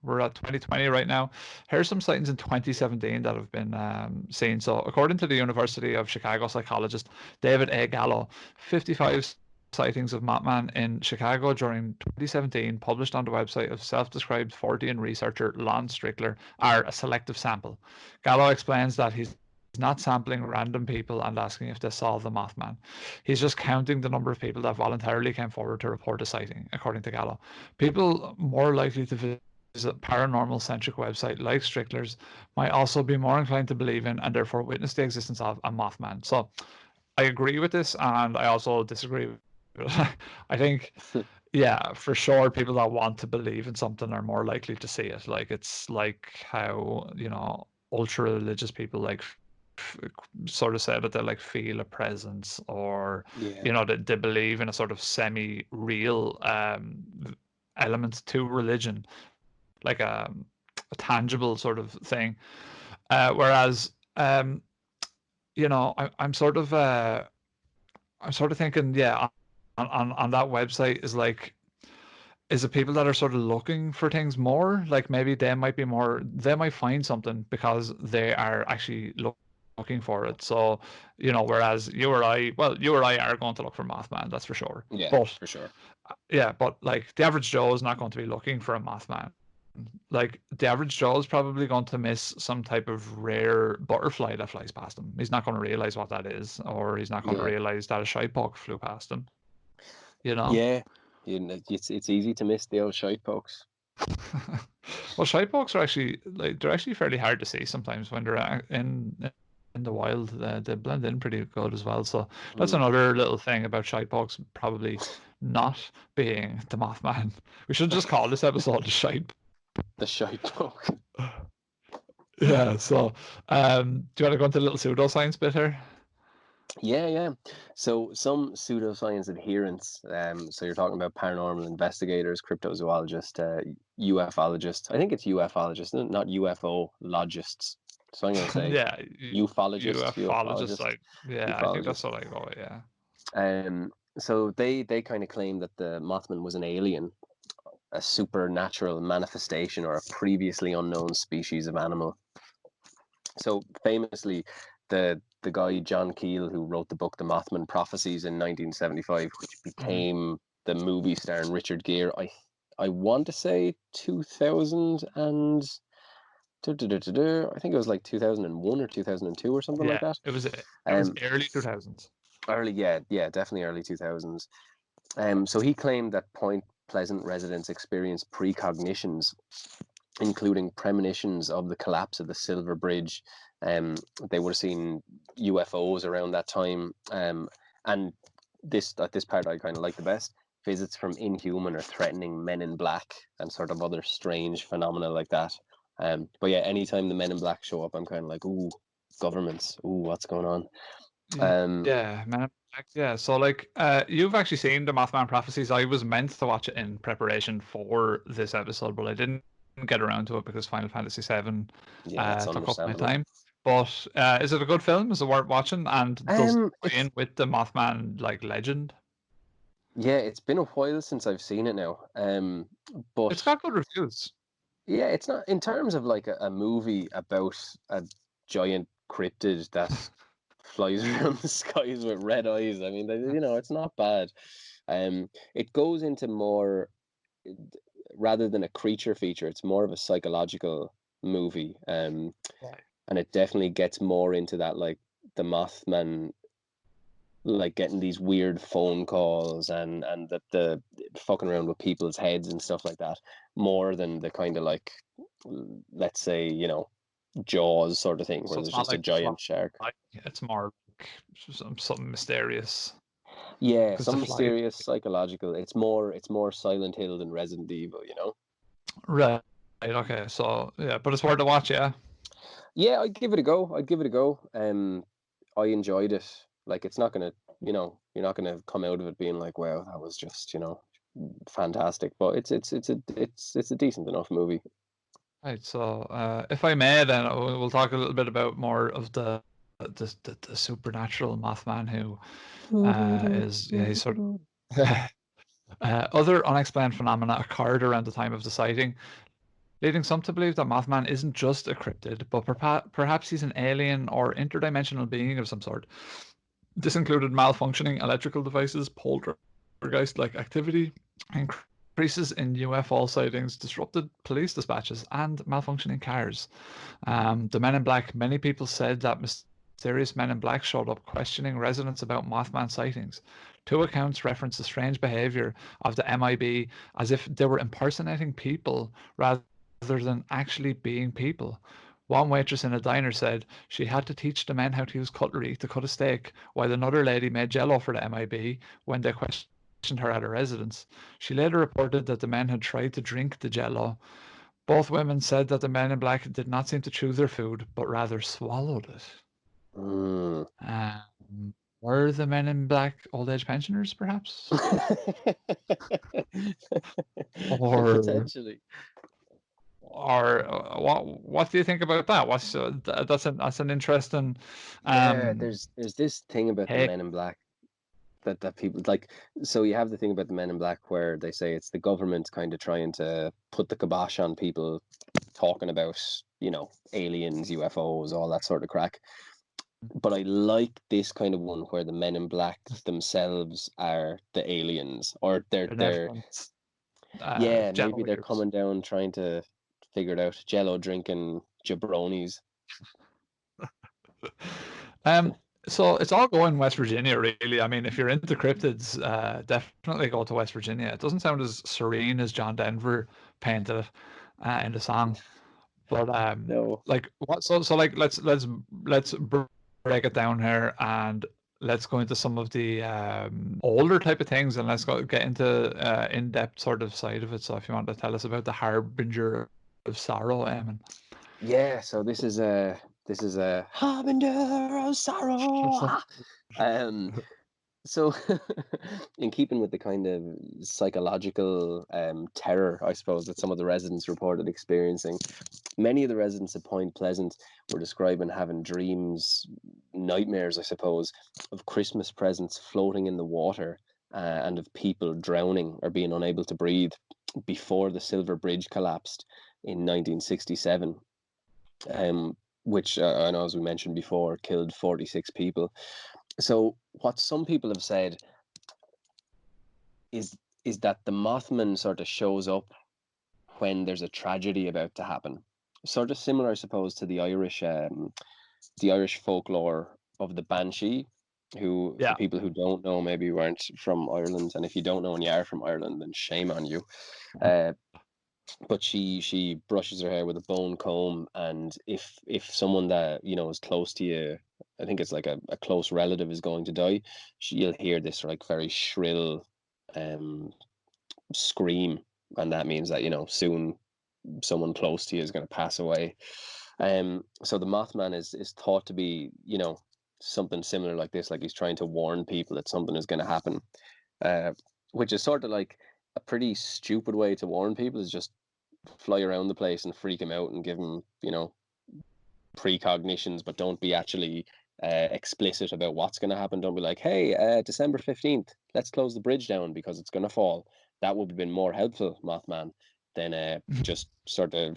we're at 2020 right now. Here's some sightings in 2017 that have been seen. So, according to the University of Chicago psychologist David A. Gallo, 55 sightings of Mothman in Chicago during 2017, published on the website of self-described Fortean researcher Lon Strickler, are a selective sample. Gallo explains that he's not sampling random people and asking if they saw the Mothman. He's just counting the number of people that voluntarily came forward to report a sighting, according to Gallo. People more likely to visit paranormal-centric website like Strickler's might also be more inclined to believe in and therefore witness the existence of a Mothman. So I agree with this, and I also disagree with it. I think, yeah, for sure, people that want to believe in something are more likely to see it. Like it's like how ultra religious people like sort of say that they like feel a presence, or yeah, that they believe in a sort of semi-real element to religion, like a tangible sort of thing. Whereas I'm sort of thinking, yeah, on that website is it people that are sort of looking for things more? Like maybe they might find something because they are actually looking for it. So, whereas you or I are going to look for Mothman, that's for sure. yeah, But for sure. yeah, but like the average Joe is not going to be looking for a Mothman. Like the average Joe is probably going to miss some type of rare butterfly that flies past him. He's not going to realize what that is, or he's not going to Yeah, realize that a shypoke flew past him. You know? yeah. It's easy to miss the old shite pokes. Well, shite pokes are actually they're actually fairly hard to see sometimes when they're in the wild. They blend in pretty good as well. So that's Mm, another little thing about shite pokes probably not being the Mothman. We should just call this episode the shite. the shite poke. Yeah. So, do you want to go into the little pseudoscience bit here? Yeah. So some pseudoscience adherents. So you're talking about paranormal investigators, cryptozoologists, ufologists. I think it's ufologists, not UFO-logists. So I'm going to say Yeah, ufologists. ufologist, Like, yeah, I think that's ufologist. what I go. Yeah. So they kind of claim that the Mothman was an alien, a supernatural manifestation, or a previously unknown species of animal. So famously, the guy John Keel, who wrote the book The Mothman Prophecies in 1975, which became the movie starring Richard Gere, I want to say 2000 and I think it was like 2001 or 2002 or something like Yeah, that. it was Um, early 2000s. yeah, definitely early 2000s. So he claimed that Point Pleasant residents experienced precognitions, including premonitions of the collapse of the Silver Bridge. They would have seen UFOs around that time. And this part I kind of like the best. Visits from inhuman or threatening men in black and sort of other strange phenomena like that. But yeah, anytime the men in black show up, I'm kind of like, ooh, governments, ooh, what's going on? Yeah, Man in Black. Yeah, so like, you've actually seen the Mothman Prophecies. I was meant to watch it in preparation for this episode, but I didn't get around to it because Final Fantasy VII Yeah, that's took up my understandable. time. But is it a good film? Is it worth watching? And does it tie It's in with the Mothman like legend? Yeah, it's been a while since I've seen it now. But It's got good reviews. yeah, it's not in terms of like a movie about a giant cryptid that flies around the skies with red eyes. I mean, it's not bad. It goes into more rather than a creature feature. It's more of a psychological movie. Right. And it definitely gets more into that like the Mothman, like getting these weird phone calls and the fucking around with people's heads and stuff like that, more than the kind of like, let's say, Jaws sort of thing where So there's it's not just a like giant shark. it's more like something mysterious Yeah, because the some fly. mysterious psychological. It's more Silent Hill than Resident Evil, Right. Okay. So yeah, but it's worth to watch. Yeah. Yeah, I'd give it a go. I enjoyed it. Like, it's not gonna, you're not gonna come out of it being like, wow, that was just, fantastic. But it's a decent enough movie. Right. So, if I may, then we'll talk a little bit about more of the supernatural Mothman who is, yeah, he's sort of other unexplained phenomena occurred around the time of the sighting, leading some to believe that Mothman isn't just a cryptid, but perhaps he's an alien or interdimensional being of some sort. This included malfunctioning electrical devices, poltergeist-like activity, increases in UFO sightings, disrupted police dispatches, and malfunctioning cars. The Men in Black, many people said that mysterious Men in Black showed up questioning residents about Mothman sightings. Two accounts reference the strange behavior of the MIB as if they were impersonating people rather than actually being people. One waitress in a diner said she had to teach the men how to use cutlery to cut a steak, while another lady made jello for the MIB when they questioned her at her residence. She later reported that the men had tried to drink the jello. Both women said that the men in black did not seem to chew their food, but rather swallowed it. Mm. Were the men in black old age pensioners, perhaps? Or Potentially. what do you think about that? That's an interesting Yeah, um there's this thing about the hey. Men in Black that people like. So you have the thing about the Men in Black where they say it's the government kind of trying to put the kibosh on people talking about, aliens, UFOs, all that sort of crack. But I like this kind of one where the Men in Black themselves are the aliens, or they're Benevolent yeah, maybe jello they're eaters. coming down trying to figure it out. Jello drinking jabronis. So it's all going West Virginia, really. I mean, if you're into cryptids, definitely go to West Virginia. It doesn't sound as serene as John Denver painted it in the song, but No. like what? So like let's break it down here and let's go into some of the older type of things, and let's go get into in-depth sort of side of it. So if you want to tell us about the harbinger of sorrow, Eamon. Yeah, so this is a harbinger of sorrow. Um, so in keeping with the kind of psychological terror, I suppose, that some of the residents reported experiencing, many of the residents at Point Pleasant were describing having dreams, nightmares, I suppose, of Christmas presents floating in the water, and of people drowning or being unable to breathe before the Silver Bridge collapsed in 1967, which I know, as we mentioned before, killed 46 people. So what some people have said is is that the Mothman sort of shows up when there's a tragedy about to happen. Sort of similar, I suppose, to the Irish folklore of the Banshee, who, for Yeah. people who don't know, maybe weren't from Ireland, and if you don't know and you are from Ireland, then shame on you. Uh, but she brushes her hair with a bone comb, and if someone that is close to you, I think it's like a close relative, is going to die, you'll hear this like very shrill um scream, and that means that soon someone close to you is going to pass away. So the Mothman is thought to be something similar like this, like he's trying to warn people that something is going to happen, uh, which is sort of like a pretty stupid way to warn people, is just fly around the place and freak him out and give him, precognitions, but don't be actually explicit about what's going to happen. Don't be like, hey, December 15th, let's close the bridge down because it's going to fall. That would have been more helpful, Mothman, than just sort of,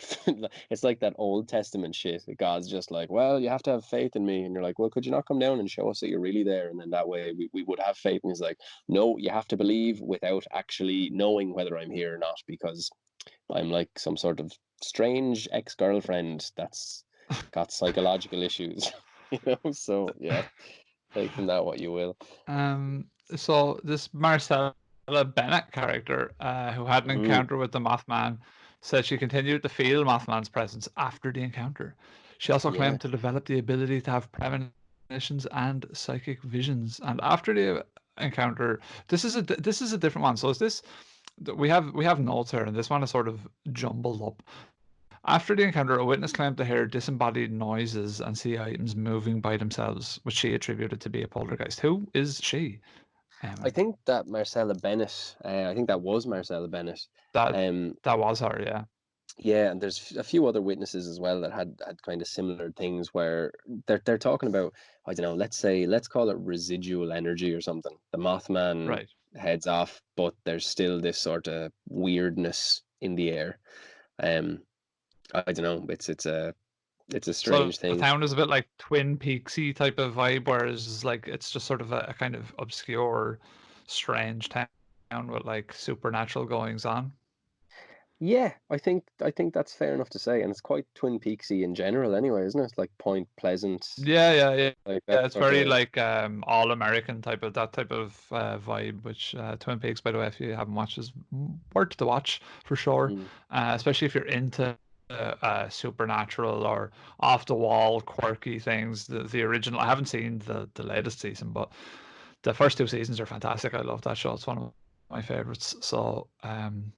it's like that Old Testament shit. God's just like, well, you have to have faith in me. And you're like, well, could you not come down and show us that you're really there? And then that way we would have faith. And he's like, no, you have to believe without actually knowing whether I'm here or not, because I'm like some sort of strange ex-girlfriend that's got psychological issues, So yeah, take from that what you will. So this Marcella Bennett character, who had an Mm, encounter with the Mothman, said she continued to feel Mothman's presence after the encounter. She also yeah, claimed to develop the ability to have premonitions and psychic visions. And after the encounter, this is a different one. So is this we have notes here, and this one is sort of jumbled up. After the encounter, a witness claimed to hear disembodied noises and see items moving by themselves, which she attributed to be a poltergeist. Who is she? I Eamon? think that Marcella Bennett. I think that was Marcella Bennett. That Um, that was her, yeah. yeah, and there's a few other witnesses as well that had kind of similar things where they're talking about, I don't know, let's call it residual energy or something. The Mothman Right. heads off, but there's still this sort of weirdness in the air. Um, I don't know. It's a So strange the thing. town is a bit like Twin Peaksy type of vibe, whereas like it's just sort of a kind of obscure, strange town with like supernatural goings on. Yeah, I think that's fair enough to say, and it's quite Twin Peaksy in general, anyway, isn't it? Like Point Pleasant, Yeah. like that Yeah, it's sort very of. like all American type of that type of vibe, which Twin Peaks, by the way, if you haven't watched, is worth the watch for sure. Mm, Especially if you're into supernatural or off the wall, quirky things. The original, I haven't seen the latest season, but the first two seasons are fantastic. I love that show. It's one of my favorites. So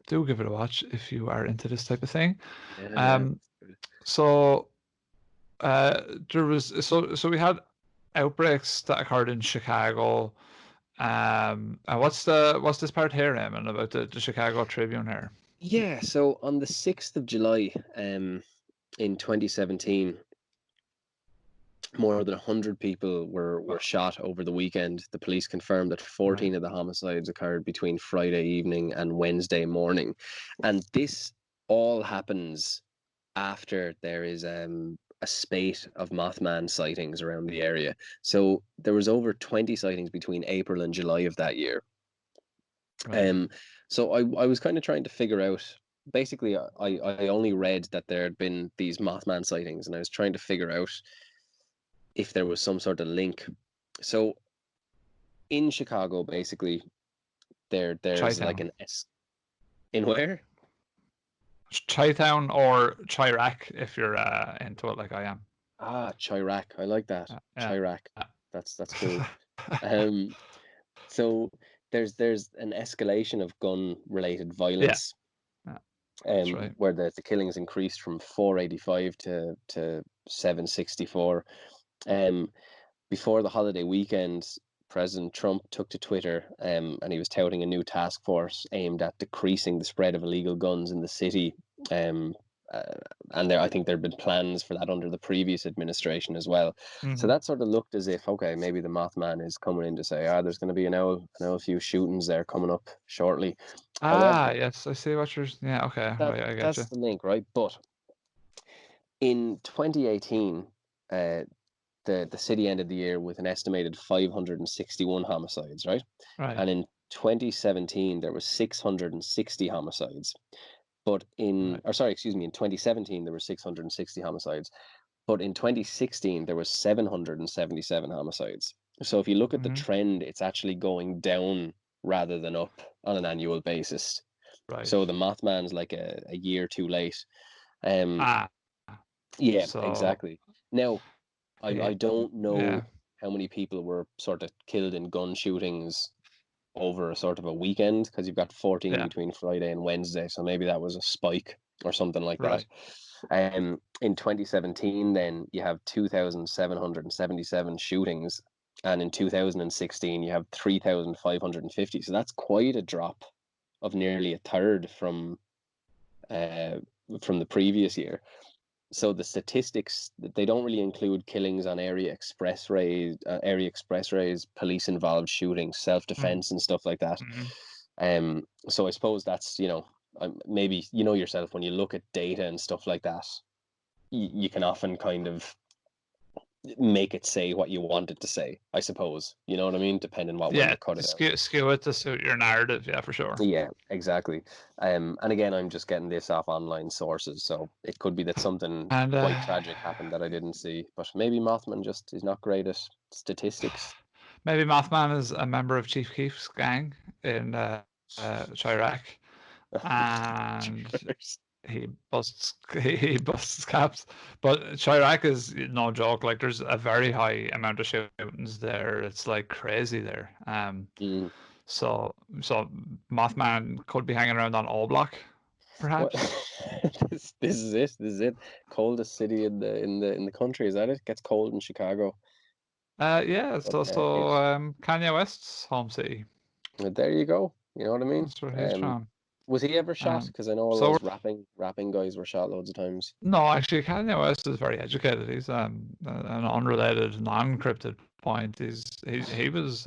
do give it a watch if you are into this type of thing. yeah, yeah. Um, so there was so we had outbreaks that occurred in Chicago. And what's this part here, Eamon, about the Chicago Tribune here? Yeah, so on the 6th of July, in 2017, more than 100 people were shot over the weekend. The police confirmed that Right. 14 of the homicides occurred between Friday evening and Wednesday morning. And this all happens after there is a spate of Mothman sightings around the area. So there was over 20 sightings between April and July of that year. Right. Um, so I was kind of trying to figure out. Basically, I only read that there had been these Mothman sightings, and I was trying to figure out if there was some sort of link. So in Chicago, basically, there's like Chi-town. In where? Chi-town or Chirac if you're into it like I am. Chirac. I like that. Yeah. Chirac. That's cool. Um, so there's an escalation of gun related Yeah. violence, Yeah. That's right. where the killings increased from 485 to 764. Um, before the holiday weekend, President Trump took to Twitter, and he was touting a new task force aimed at decreasing the spread of illegal guns in the city. Um, uh, and I think there have been plans for that under the previous administration as well. So Mm-hmm. that sort of looked as if, okay, maybe the Mothman is coming in to say, there's going to be a few shootings there coming up shortly. However, Yes, I see what you're. Yeah, okay, that right, I get that's you. the link, right? But in 2018, the city ended the year with an estimated 561 homicides, right? Right. And in 2017, there was 660 homicides. Right. In 2017, there were 660 homicides. But in 2016, there was 777 homicides. So if you look at the Mm-hmm. trend, it's actually going down rather than up on an annual basis. Right. So the Mothman's like a year too late. Um, Ah. yeah, So. exactly. Now, I don't Yeah. know how many people were sort of killed in gun shootings over a sort of a weekend, because you've got 14 Yeah. between Friday and Wednesday, so maybe that was a spike or something like that. Right. In 2017, then you have 2,777 shootings, and in 2016 you have 3,550. So that's quite a drop of nearly a third from the previous year. So the statistics, they don't really include killings on area expressways, police involved shootings, self defense, and stuff like that. Mm-hmm. So I suppose that's, maybe you know yourself, when you look at data and stuff like that, you can often kind of make it say what you want it to say, I suppose. You know what I mean? Depending what way Yeah, you cut it out. skew it to suit your narrative. Yeah, for sure. Yeah, exactly. And again, I'm just getting this off online sources, so it could be that something And quite tragic happened that I didn't see. But maybe Mothman just is not great at statistics. maybe Mothman is a member of Chief Keef's gang in Chirac, and he busts caps. But Chirac is no joke. Like, there's a very high amount of shootings there. It's like crazy there. Mm. So Mothman could be hanging around on All Block, What? perhaps. This is it. This is it. Coldest city in the country. Is that it? Gets cold in Chicago. Yeah. But Kanye West's home city. there you go. You know what I mean? That's where he's from. Was he ever shot? Because I know all So those rapping guys were shot loads of times. no, actually, Kanye West is very educated. He's an unrelated, non-cryptid point. He was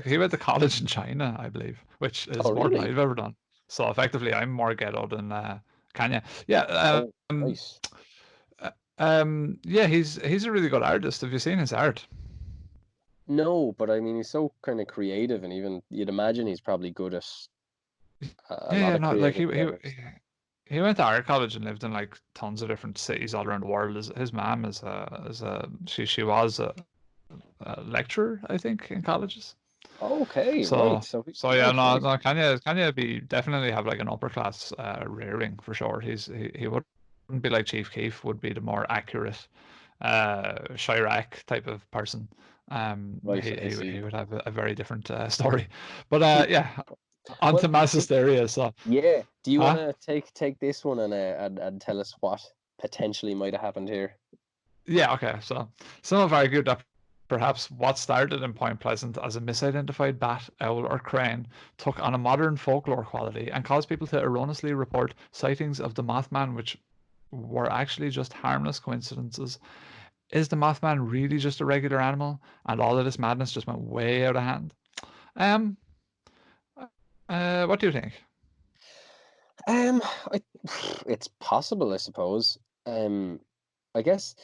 he went to college in China, I believe, which Oh, is more than really? I've ever done. So effectively, I'm more ghetto than Kanye. Yeah, Oh, nice. yeah, he's a really good artist. Have you seen his art? No, but I mean, he's so kind of creative, and even you'd imagine he's probably good at a lot Yeah, of no, like creative endeavors. he went to art college and lived in like tons of different cities all around the world. His mom she was a lecturer, I think, in colleges. Okay, right. So So, so yeah, right, no, right. no, Kanye be definitely have like an upper class rearing for sure. He wouldn't be like Chief Keef, would be the more accurate Chirac type of person. Right, I He see. would have a very different story. But yeah, on Well, to mass hysteria. So, yeah. Do you want huh? to take this one and tell us what potentially might have happened here? Yeah, okay. So some have argued that perhaps what started in Point Pleasant as a misidentified bat, owl, or crane took on a modern folklore quality and caused people to erroneously report sightings of the Mothman, which were actually just harmless coincidences. Is the Mothman really just a regular animal, and all of this madness just went way out of hand? Um, what do you think? Um, I, it's possible, I suppose. I guess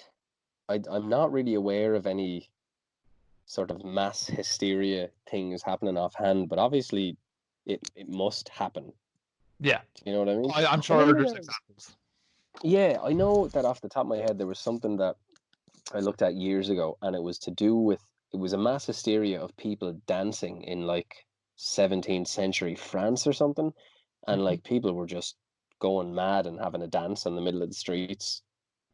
I'm not really aware of any sort of mass hysteria things happening offhand, but obviously it must happen. Yeah, Do you know what I mean? I'm I sure remember there's there was, examples. yeah, I know that off the top of my head there was something that I looked at years ago, and it was to do with it was a mass hysteria of people dancing in like 17th century France or something, and Mhm. like people were just going mad and having a dance in the middle of the streets,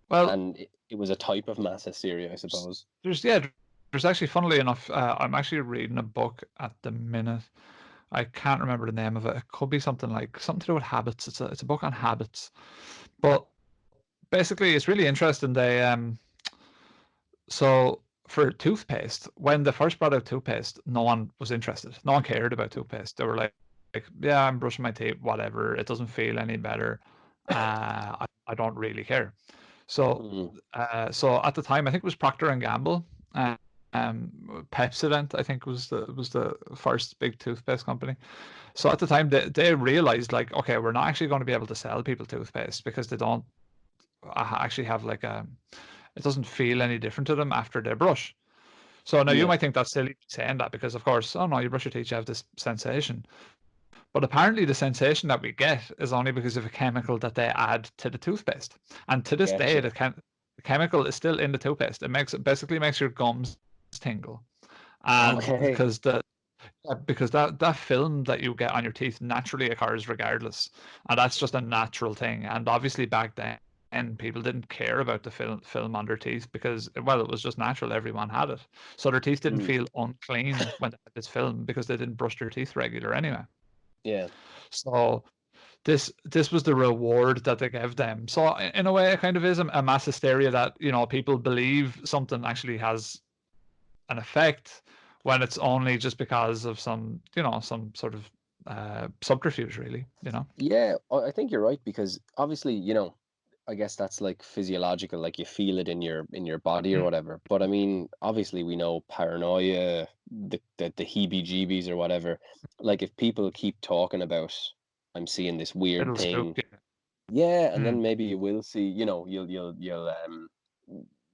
Well, and it was a type of mass hysteria, I suppose. there's yeah, there's actually, funnily enough, I'm actually reading a book at the minute. I can't remember the name of it. It could be something to do with habits. It's a book on habits, but basically it's really interesting. So for toothpaste, when they first brought out toothpaste, no one was interested. No one cared about toothpaste. They were like, yeah, I'm brushing my teeth, whatever. It doesn't feel any better. I don't really care. So, Mm, so at the time, I think it was Procter and Gamble, uh, Pepsodent, I think was the first big toothpaste company. So at the time, they realized like, okay, we're not actually going to be able to sell people toothpaste because they don't actually have like a, it doesn't feel any different to them after they brush. So now you yeah, might think that's silly saying that because, of course, oh no, you brush your teeth, you have this sensation. But apparently, the sensation that we get is only because of a chemical that they add to the toothpaste. And to this day, getcha. the chemical is still in the toothpaste. It basically makes your gums tingle, and Okay. because that film that you get on your teeth naturally occurs regardless, and that's just a natural thing. And obviously, back then. And people didn't care about the film on their teeth because, well, it was just natural. Everyone had it. So their teeth didn't Mm, feel unclean when they had this film because they didn't brush their teeth regular anyway. yeah. So this was the reward that they gave them. So in a way, it kind of is a mass hysteria that people believe something actually has an effect when it's only just because of some sort of subterfuge, really. Yeah, I think you're right because obviously, I guess that's like physiological, like you feel it in your body or Mm. whatever. But I mean, obviously we know paranoia, the heebie-jeebies or whatever. Like if people keep talking about, I'm seeing this weird It'll spook thing, you. yeah, and Mm. then maybe you will see, you'll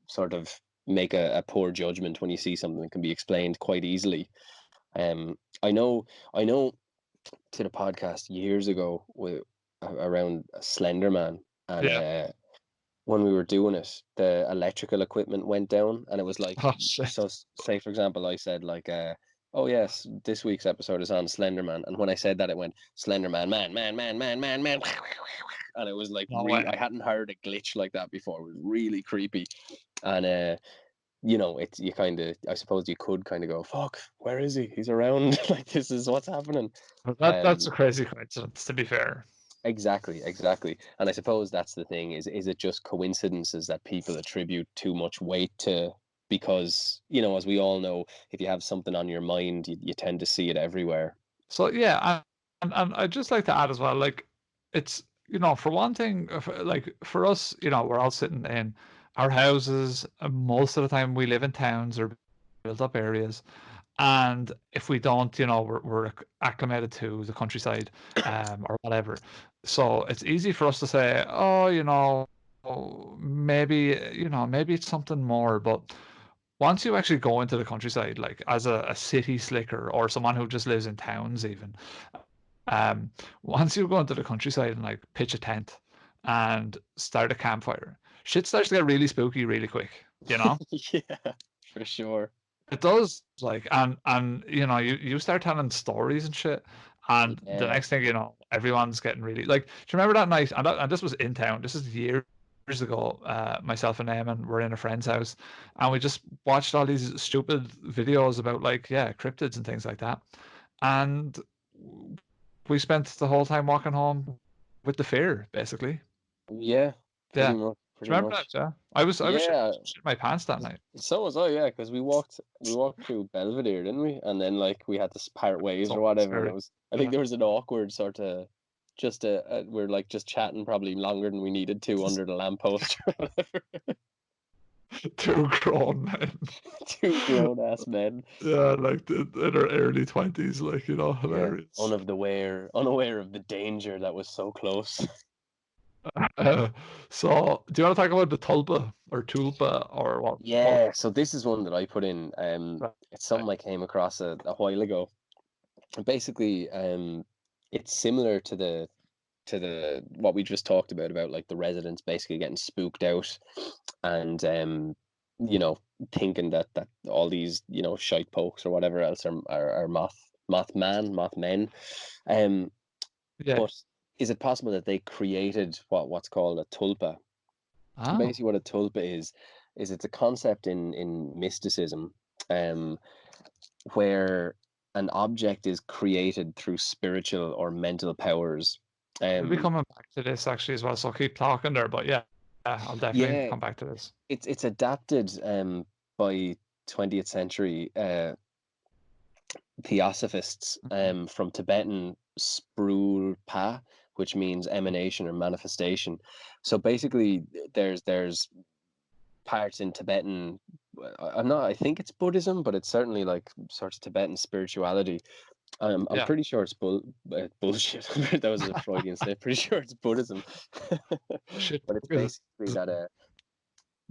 sort of make a poor judgment when you see something that can be explained quite easily. I know to the podcast years ago with around Slender Man, and Yeah. when we were doing it, the electrical equipment went down, and it was like, Oh shit. so say for example, I said like, oh yes, this week's episode is on Slender Man, and when I said that, it went Slender Man, man, and it was like No way. I hadn't heard a glitch like that before. It was really creepy, and it's you kind of, I suppose you could kind of go, fuck, where is he? He's around. Like this is what's happening. But that's Um, a crazy coincidence, to be fair. exactly, exactly. And I suppose that's the thing, is it just coincidences that people attribute too much weight to? Because, as we all know, if you have something on your mind, you tend to see it everywhere. So yeah, and I'd just like to add as well, like it's for one thing, like for us, we're all sitting in our houses. Most of the time, we live in towns or built up areas, and if we don't, we're acclimated to the countryside, or whatever. So it's easy for us to say, oh, oh, maybe it's something more, but once you actually go into the countryside, like as a city slicker or someone who just lives in towns, even, um, once you go into the countryside and like pitch a tent and start a campfire, shit starts to get really spooky really quick. Yeah, for sure. It does, like, and you start telling stories and shit, and the Yeah. next thing you know, everyone's getting really like. Do you remember that night? And this was in town. This is years ago. Myself and Eamon were in a friend's house, and we just watched all these stupid videos about like cryptids and things like that, and we spent the whole time walking home with the fear, basically. Yeah, Yeah. pretty much, Do pretty you remember much. that? Yeah. I was Yeah, shitting my pants that night. so was I, yeah, because we walked through Belvedere, didn't we? And then like we had to part ways or So whatever, and scary. it was, I think Yeah. there was an awkward sort of, just we're like just chatting probably longer than we needed to under the lamppost or whatever. Two grown men. Two grown ass men. Yeah, like in their early 20s, like, Yeah, hilarious. unaware of the danger that was so close. Uh, so, do you want to talk about the tulpa or tulpa or what? Yeah, so this is one that I put in. It's Right. something I came across a while ago. And basically, it's similar to the what we just talked about like the residents basically getting spooked out, and you know, thinking that all these, you know, shite pokes or whatever else are Mothmen. Um, Yeah. but is it possible that they created what's called a tulpa? Oh, Basically, what a tulpa is it's a concept in mysticism, um, where an object is created through spiritual or mental powers. we'll be Um, coming back to this actually as well. So keep talking there. But yeah, I'll definitely yeah, come back to this. it's adapted by 20th century theosophists Mhm. from Tibetan sprul pa, which means emanation or manifestation. So basically, there's parts in Tibetan. I'm not. I think it's Buddhism, but it's certainly like sort of Tibetan spirituality. I'm Yeah. pretty sure it's bullshit. That was a Freudian slip. Pretty sure it's Buddhism, Shit. but it's Because basically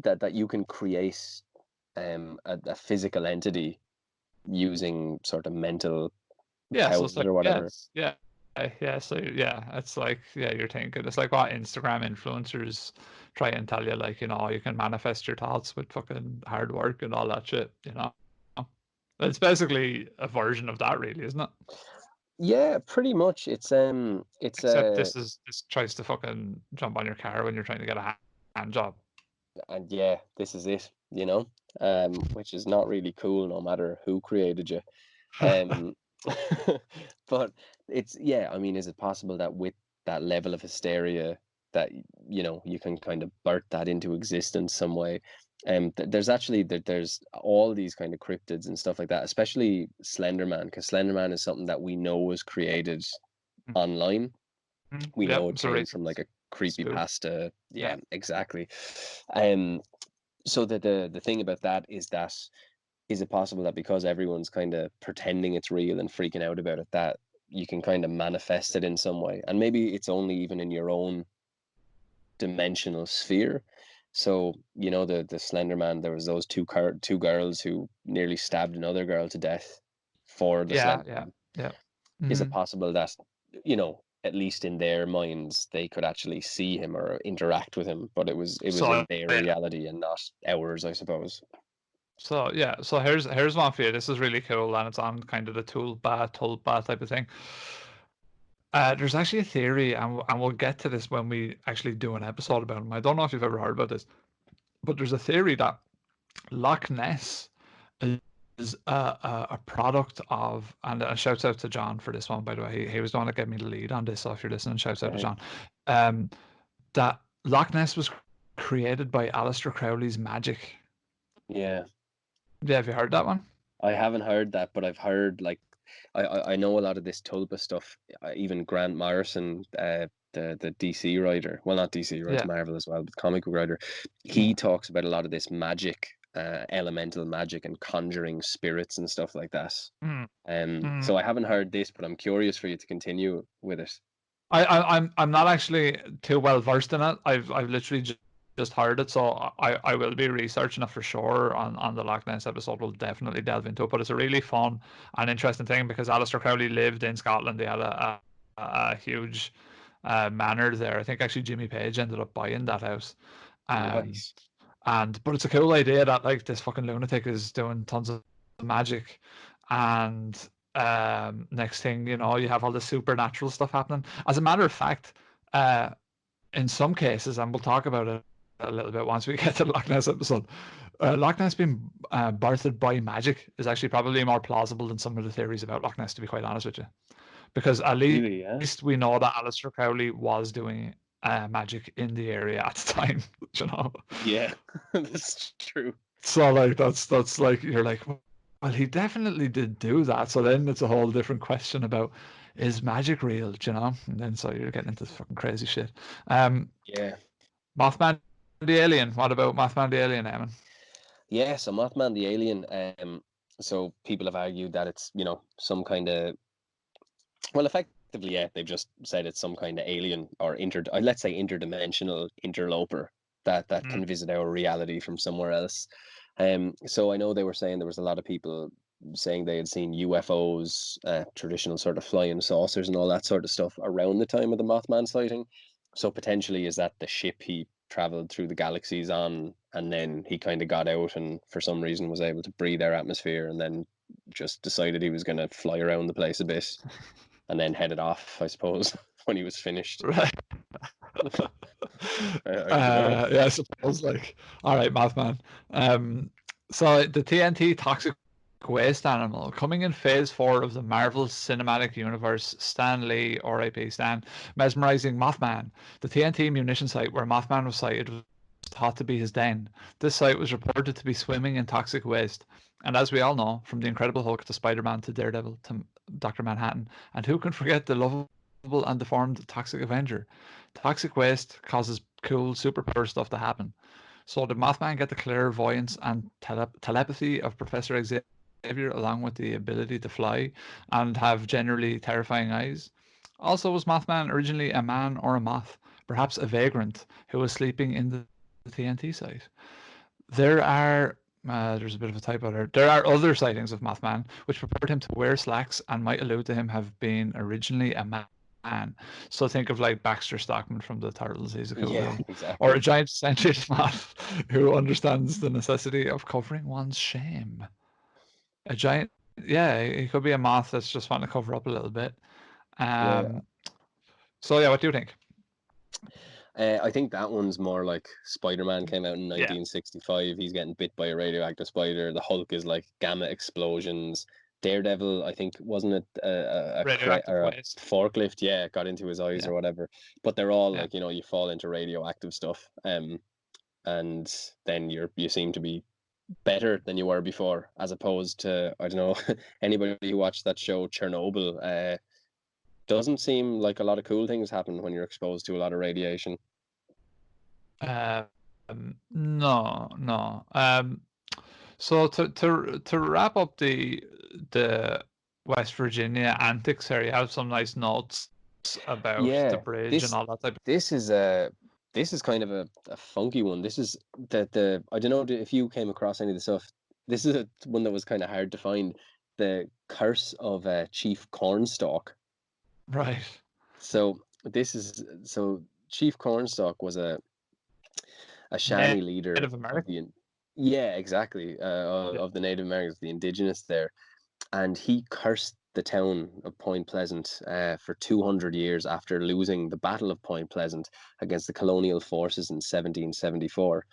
that you can create a physical entity using sort of mental yeah, so it's powers like or whatever. yes, yeah. Yeah, so yeah, it's like yeah, you're thinking it's like what Instagram influencers try and tell you, like, you can manifest your thoughts with fucking hard work and all that shit. It's basically a version of that, really, isn't it? Yeah, pretty much. It's Except this tries to fucking jump on your car when you're trying to get a hand job. and yeah, this is it, you know, which is not really cool, no matter who created you. Um, but it's yeah. I mean, is it possible that with that level of hysteria, that you know you can kind of birth that into existence some way? There's actually there's all these kind of cryptids and stuff like that, especially Slenderman, because Slenderman is something that we know was created online. We Yep, know it it's a came from racist like a creepy spoof. pasta. Yeah. Yeah, exactly. Um, so the thing about that is it possible that because everyone's kind of pretending it's real and freaking out about it, that you can kind of manifest it in some way? And maybe it's only even in your own dimensional sphere. So, you know, the Slender Man, there was those two girls who nearly stabbed another girl to death for the Yeah, Slender yeah, Man. yeah. Is it Mhm. possible that, you know, at least in their minds, they could actually see him or interact with him, but it was in So their yeah, reality and not ours, I suppose. so yeah, so here's one for you. This is really cool, and it's on kind of the tulpa type of thing. There's actually a theory, and we'll get to this when we actually do an episode about them. I don't know if you've ever heard about this, but there's a theory that Loch Ness is a product of, and shouts out to John for this one, by the way. He was the one that gave me the lead on this, so if you're listening, shouts out to Okay. John. Um, that Loch Ness was created by Aleister Crowley's magic. Yeah. Yeah, have you heard that one? I haven't heard that, but I've heard like I know a lot of this Tulpa stuff. Even Grant Morrison, the DC writer, well, not DC, he writes Yeah. Marvel as well, but comic book writer, he Yeah. talks about a lot of this magic, elemental magic, and conjuring spirits and stuff like that. Mm, mm. So I haven't heard this, but I'm curious for you to continue with it. I'm not actually too well versed in it. I've literally just heard it, so I will be researching it for sure on the Loch Ness episode. We'll definitely delve into it. But it's a really fun and interesting thing because Aleister Crowley lived in Scotland. They had a huge manor there. I think actually Jimmy Page ended up buying that house. Um, Nice. but it's a cool idea that like this fucking lunatic is doing tons of magic, and next thing you know, you have all the supernatural stuff happening. As a matter of fact, uh, in some cases, and we'll talk about it a little bit once we get to the Loch Ness episode. Loch Ness being birthed by magic is actually probably more plausible than some of the theories about Loch Ness, to be quite honest with you, because at Really, yeah. least we know that Aleister Crowley was doing magic in the area at the time. You know. Yeah, that's true. So like that's like you're like, well, he definitely did do that. So then it's a whole different question about is magic real, do you know? And then so you're getting into fucking crazy shit. Um, Yeah. Mothman the alien. What about Mothman the alien, Eamon? Yeah, so Mothman the alien, so people have argued that it's, you know, some kind of, well, effectively, yeah, they've just said it's some kind of alien or let's say interdimensional interloper that Mm. can visit our reality from somewhere else. So I know they were saying there was a lot of people saying they had seen UFOs, traditional sort of flying saucers and all that sort of stuff around the time of the Mothman sighting. So potentially is that the ship he traveled through the galaxies on, and then he kind of got out and for some reason was able to breathe our atmosphere, and then just decided he was going to fly around the place a bit, and then headed off, I suppose, when he was finished. Right. I don't know. Yeah, I suppose. Like, all right, Mothman. So the TNT toxic waste animal coming in phase 4 of the Marvel Cinematic Universe. Stan Lee, R.I.P. Stan, mesmerizing Mothman. The TNT munition site where Mothman was sighted was thought to be his den. This site was reported to be swimming in toxic waste. And as we all know, from the Incredible Hulk to Spider-Man to Daredevil to Dr. Manhattan, and who can forget the lovable and deformed Toxic Avenger? Toxic waste causes cool superpower stuff to happen. So did Mothman get the clairvoyance and telepathy of Professor Xavier, along with the ability to fly and have generally terrifying eyes? Also, was Mothman originally a man or a moth, perhaps a vagrant who was sleeping in the TNT site? There are there's a bit of a typo there. There are other sightings of Mothman which purport him to wear slacks and might allude to him have been originally a man. So think of like Baxter Stockman from the Turtles. He's a cool Yeah, dude. exactly. Or a giant sentient moth who understands the necessity of covering one's shame. A giant, yeah, he could be a moth that's just wanting to cover up a little bit. Yeah. So yeah, what do you think? I think that one's more like Spider-Man came out in Yeah. 1965. He's getting bit by a radioactive spider. The Hulk is like gamma explosions. Daredevil, I think, wasn't it a Radioactive waste. forklift? Yeah, got into his eyes or whatever. But they're all Yeah. like, you fall into radioactive stuff, and then you seem to be better than you were before, as opposed to, I don't know, anybody who watched that show Chernobyl. Doesn't seem like a lot of cool things happen when you're exposed to a lot of radiation. No. So to wrap up the West Virginia antics here, you have some nice notes about the bridge and all that type of. This is kind of a funky one. This is the I don't know if you came across any of the stuff. This is one that was kind of hard to find. The curse of Chief Cornstalk. Right. So Chief Cornstalk was a Shawnee leader Native American. yeah, exactly, of the Native Americans, the indigenous there, and he cursed the town of Point Pleasant for 200 years after losing the Battle of Point Pleasant against the colonial forces in 1774.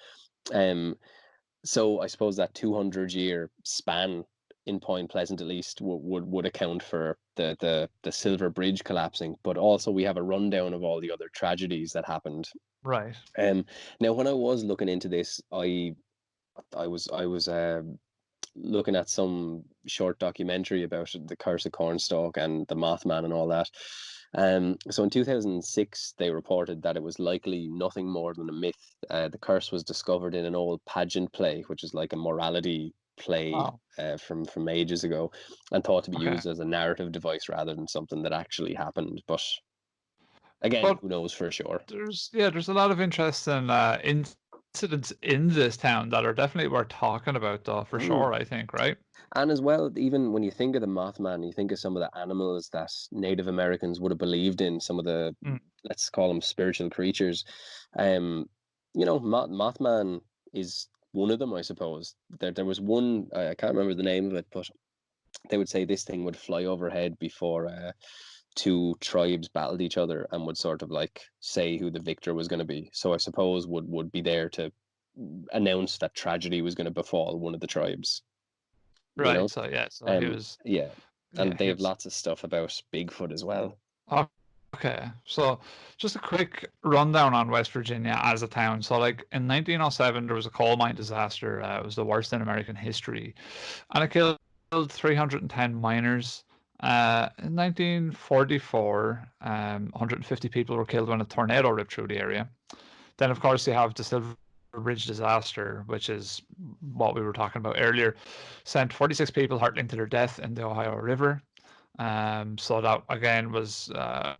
So I suppose that 200-year span in Point Pleasant, at least, would account for the Silver Bridge collapsing. But also we have a rundown of all the other tragedies that happened. Right. Now, when I was looking into this, I was looking at some short documentary about the Curse of Cornstalk and the Mothman and all that. So in 2006, they reported that it was likely nothing more than a myth. The curse was discovered in an old pageant play, which is like a morality play from ages ago, and thought to be used as a narrative device rather than something that actually happened. But again, who knows for sure? There's a lot of interesting incidents in this town that are definitely worth talking about, though, for sure, I think, right? And as well, even when you think of the Mothman, you think of some of the animals that Native Americans would have believed in, some of the, let's call them spiritual creatures. Mothman is one of them, I suppose. There was one, I can't remember the name of it, but they would say this thing would fly overhead before two tribes battled each other and would sort of like say who the victor was going to be. So I suppose would be there to announce that tragedy was going to befall one of the tribes. Right. You know? So he was. Yeah, and they have lots of stuff about Bigfoot as well. Okay, so just a quick rundown on West Virginia as a town. So, like in 1907, there was a coal mine disaster. It was the worst in American history, and it killed 310 miners. In 1944, 150 people were killed when a tornado ripped through the area. Then, of course, you have the Silver Bridge disaster, which is what we were talking about earlier, sent 46 people hurtling to their death in the Ohio River. So that again was there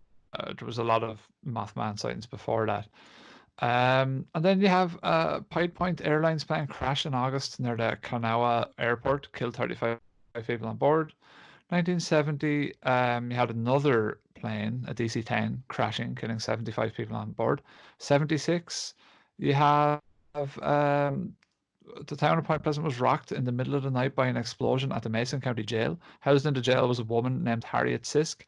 was a lot of Mothman sightings before that. And then you have Pied Point Airlines plane crash in August near the Kanawha Airport, killed 35 people on board. 1970, you had another plane, a DC-10, crashing, killing 75 people on board. 76, You have the town of Point Pleasant was rocked in the middle of the night by an explosion at the Mason County Jail. Housed in the jail was a woman named Harriet Sisk,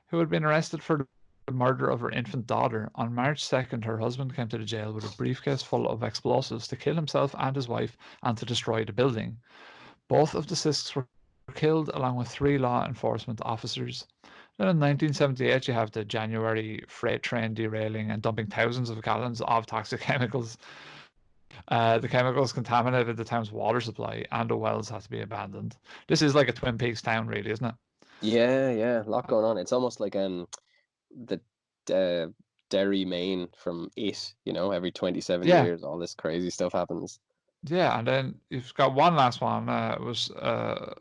who had been arrested for the murder of her infant daughter. On March 2nd, her husband came to the jail with a briefcase full of explosives to kill himself and his wife and to destroy the building. Both of the Sisks were killed along with 3 law enforcement officers. Then in 1978, you have the January freight train derailing and dumping thousands of gallons of toxic chemicals. The chemicals contaminated the town's water supply, and the wells had to be abandoned. This is like a Twin Peaks town, really, isn't it? Yeah, a lot going on. It's almost like the uh, Derry, Maine from It. Every 27 Yeah, years, all this crazy stuff happens. yeah. And then you've got one last one. It was the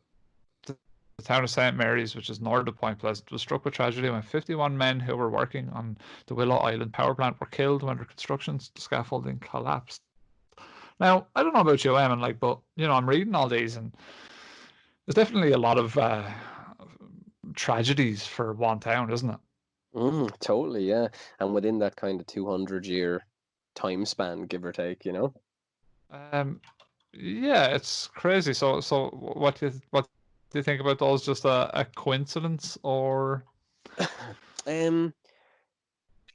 town of St. Mary's, which is north of Point Pleasant, was struck with tragedy when 51 men who were working on the Willow Island power plant were killed when the construction scaffolding collapsed. Now, I don't know about you, Eamon, but I'm reading all these, and there's definitely a lot of tragedies for one town, isn't it? Totally, yeah. And within that kind of 200-year time span, give or take. Um, yeah, it's crazy. So what do you think about those? Just a coincidence, or Um,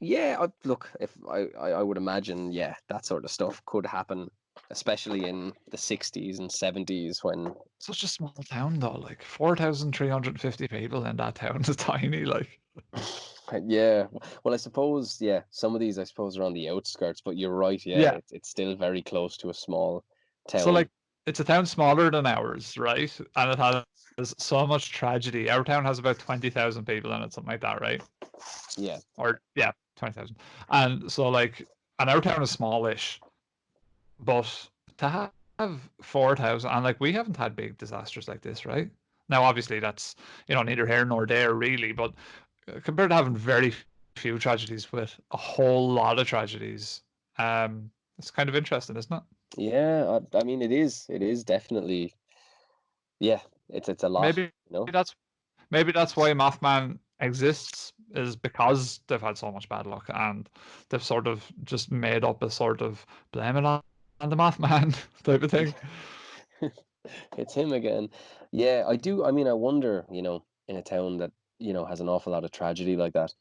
yeah, look, if I would imagine, yeah, that sort of stuff could happen, especially in the 60s and 70s when, such a small town though? Like 4,350 people in that town is tiny. Like, yeah, well, I suppose, yeah, some of these, I suppose, are on the outskirts, but you're right, yeah, yeah. it's still very close to a small So town. like, it's a town smaller than ours, right? And it has so much tragedy. Our town has about 20,000 people in it, something like that, right? Yeah, Or yeah, 20,000. And so like, and our town is smallish, but to have 4,000, and like we haven't had big disasters like this, right? Now, obviously, that's neither here nor there, really. But compared to having very few tragedies with a whole lot of tragedies, it's kind of interesting, isn't it? yeah, I mean, it is definitely, yeah, it's a lot, Maybe you know? that's maybe that's why Mothman exists, is because they've had so much bad luck, and they've sort of just made up a sort of blame it on the Mothman type of thing. It's him again. Yeah, I do. I mean, I wonder, in a town that, has an awful lot of tragedy like that,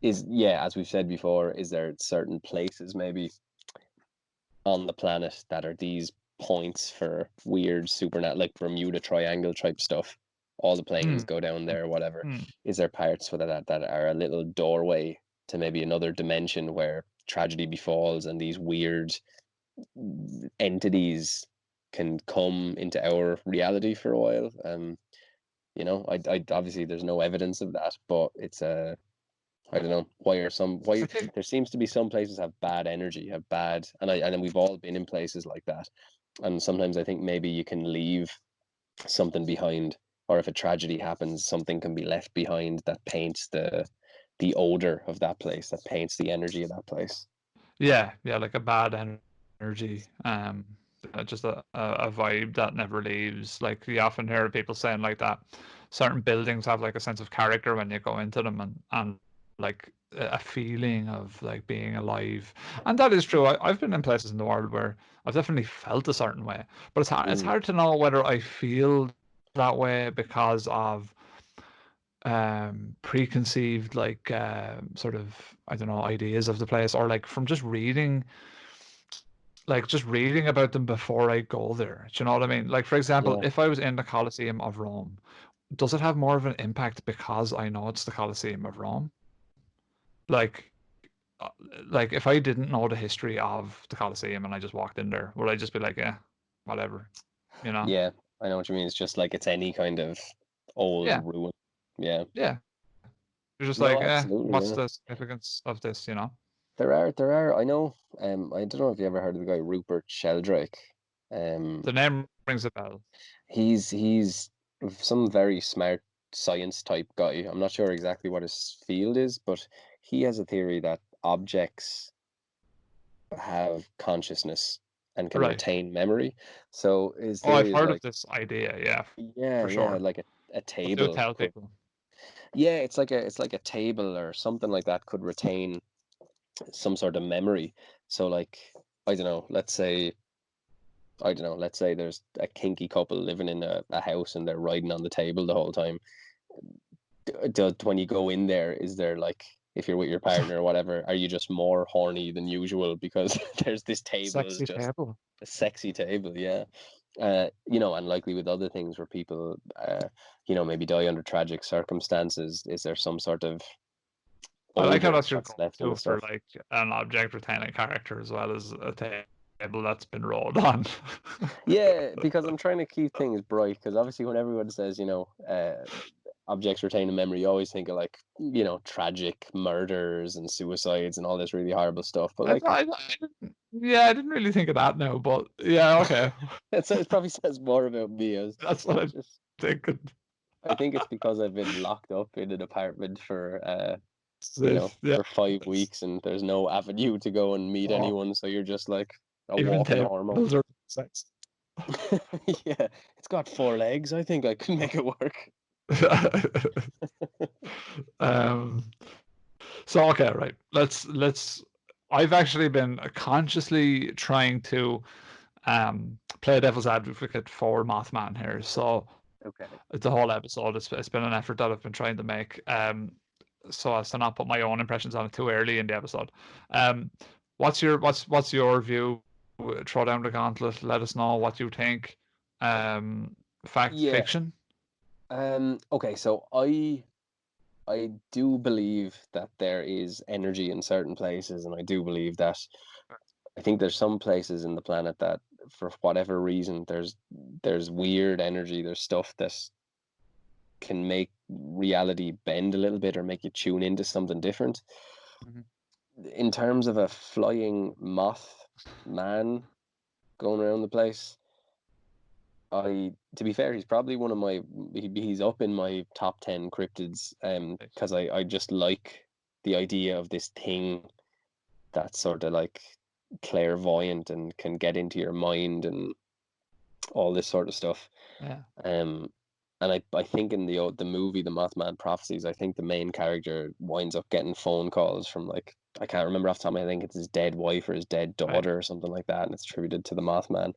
yeah, as we've said before, is there certain places maybe on the planet that are these points for weird supernat like Bermuda Triangle type stuff? All the planes Hmm. go down there, whatever. Hmm. Is there parts for that are a little doorway to maybe another dimension where tragedy befalls and these weird entities can come into our reality for a while? I obviously there's no evidence of that, but it's I don't know why I think there seems to be some places have bad energy, have bad, and we've all been in places like that, and sometimes I think maybe you can leave something behind, or if a tragedy happens, something can be left behind that paints the odor of that place, that paints the energy of that place. yeah, like a bad energy, just a vibe that never leaves. Like you often hear people saying like that certain buildings have like a sense of character when you go into them, and like a feeling of like being alive. And that is true. I've been in places in the world where I've definitely felt a certain way, but it's Mm, hard to know whether I feel that way because of preconceived like sort of, I don't know, ideas of the place, or like from just reading about them before I go there. Do you know what I mean? Like, for example, yeah, if I was in the Colosseum of Rome, does it have more of an impact because I know it's the Colosseum of Rome? Like, uh, like if I didn't know the history of the Colosseum and I just walked in there, would I just be like, yeah, whatever, you know? yeah, I know what you mean. It's just like it's any kind of old Yeah, ruin. Yeah, yeah. You're just like, no, absolutely, what's yeah. the significance of this, you know? There are. I know. I don't know if you ever heard of the guy Rupert Sheldrake. Um, The name rings a bell. he's some very smart science type guy. I'm not sure exactly what his field is, but he has a theory that objects have consciousness and can Right. retain memory. So his Oh, I've theory is heard of like, this idea, yeah, yeah, for yeah, sure. like a But do table tell could, people. yeah, it's like a table or something like that could retain some sort of memory. So like, I don't know, let's say there's a kinky couple living in a house and they're riding on the table the whole time. When you go in there, is there like, if you're with your partner or whatever, are you just more horny than usual because there's this table is Sexy just table. a sexy table, yeah. And likely with other things where people, maybe die under tragic circumstances, is there some sort of I like how odor that's your that's left in go-to the for stuff? like an object retaining character as well as a table that's been rolled on. Yeah, because I'm trying to keep things bright. Because obviously, when everyone says, objects retain a memory, you always think of like, tragic murders and suicides and all this really horrible stuff. But like, Yeah, I didn't really think of that now, but yeah, okay. it probably says more about me as That's what I'm just. thinking. I think it's because I've been locked up in an apartment for Yeah, for five it's, weeks and there's no avenue to go and meet oh, anyone. So you're just like a even walking hormone. tables are sex. Yeah, it's got four legs. I think I could make it work. um, so okay, right. Let's. I've actually been consciously trying to play devil's advocate for Mothman here. So Okay. the whole episode, it's been an effort that I've been trying to make. So as to not put my own impressions on it too early in the episode. Um, what's your view? Throw down the gauntlet. Let us know what you think. Fact, Yeah. fiction. Okay, so I do believe that there is energy in certain places, and I do believe that I think there's some places in the planet that for whatever reason there's weird energy, there's stuff that can make reality bend a little bit or make you tune into something different. Mhm. In terms of a flying moth man going around the place, to be fair, he's probably one of he's up in my top 10 cryptids, because I just like the idea of this thing that's sort of like clairvoyant and can get into your mind and all this sort of stuff. Yeah. Um, and I think in the movie The Mothman Prophecies, I think the main character winds up getting phone calls from like, I can't remember off the top of my head, I think it's his dead wife or his dead Right. daughter or something like that, and it's attributed to the Mothman.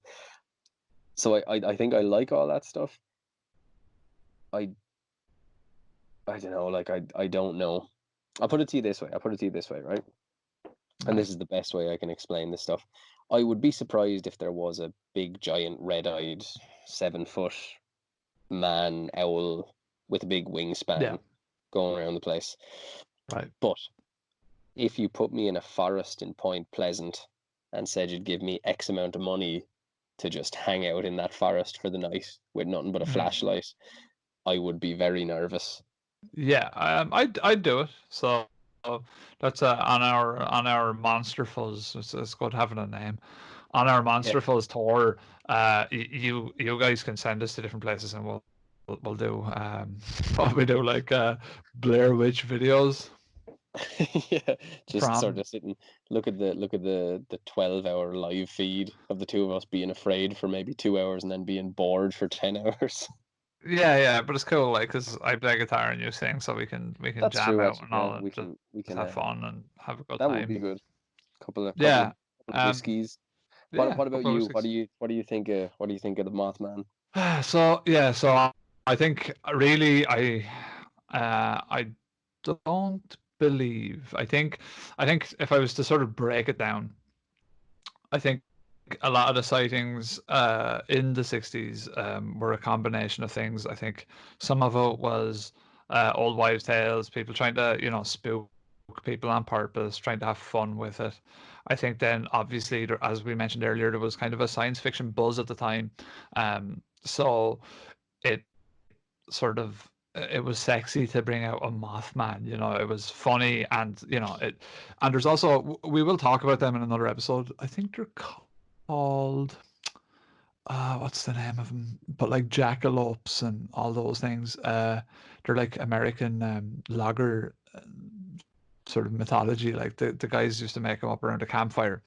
So I think I like all that stuff. I I don't know, like I don't know. I'll put it to you this way. I'll put it to you this way, right? And Right. this is the best way I can explain this stuff. I would be surprised if there was a big, giant, red-eyed, 7 foot man owl with a big Yeah. wingspan going around the place. Right. But if you put me in a forest in Point Pleasant and said you'd give me X amount of money to just hang out in that forest for the night with nothing but a Mhm. flashlight, I would be very nervous. Yeah. I'd do it. So that's on our Monster Fuzz. It's good having a name. On our Yeah. Monster Fuzz tour, you guys can send us to different places and we'll do what we do, like Blair Witch videos Yeah, just sort from. of sit and look at the 12-hour live feed of the two of us being afraid for maybe 2 hours and then being bored for 10 hours. Yeah, but it's cool, like, because I play guitar and you sing, so we can That's jam true, out actually. and Yeah, all and we just can. have fun and have a good That would be time. good. Couple of couple of Yeah. couple of Um. whiskeys. Yeah. What about Couple of you? six. What do you think of the Mothman? So yeah. So I think really I don't believe. I think if I was to sort of break it down, I think a lot of the sightings in the 60s were a combination of things. I think some of it was old wives' tales, people trying to, spook people on purpose, trying to have fun with it. I think then, obviously, as we mentioned earlier, there was kind of a science fiction buzz at the time. So it sort of it was sexy to bring out a Mothman. It was funny, and and there's also, we will talk about them in another episode. I think they're called what's the name of them? But like jackalopes and all those things. They're like American lager sort of mythology. Like the guys used to make them up around a campfire,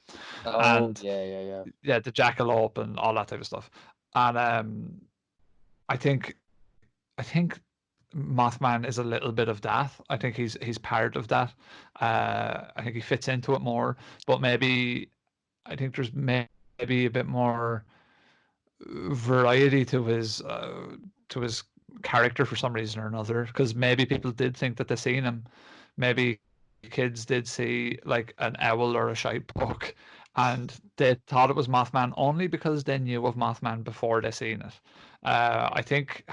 Oh, and yeah, yeah, yeah. yeah, the jackalope and all that type of stuff. And I think I think Mothman is a little bit of that. I think he's part of that. I think he fits into it more, but maybe I think there's maybe a bit more variety to his character for some reason or another. Because maybe people did think that they seen him. Maybe kids did see like an owl or a shite bug, and they thought it was Mothman only because they knew of Mothman before they seen it. I think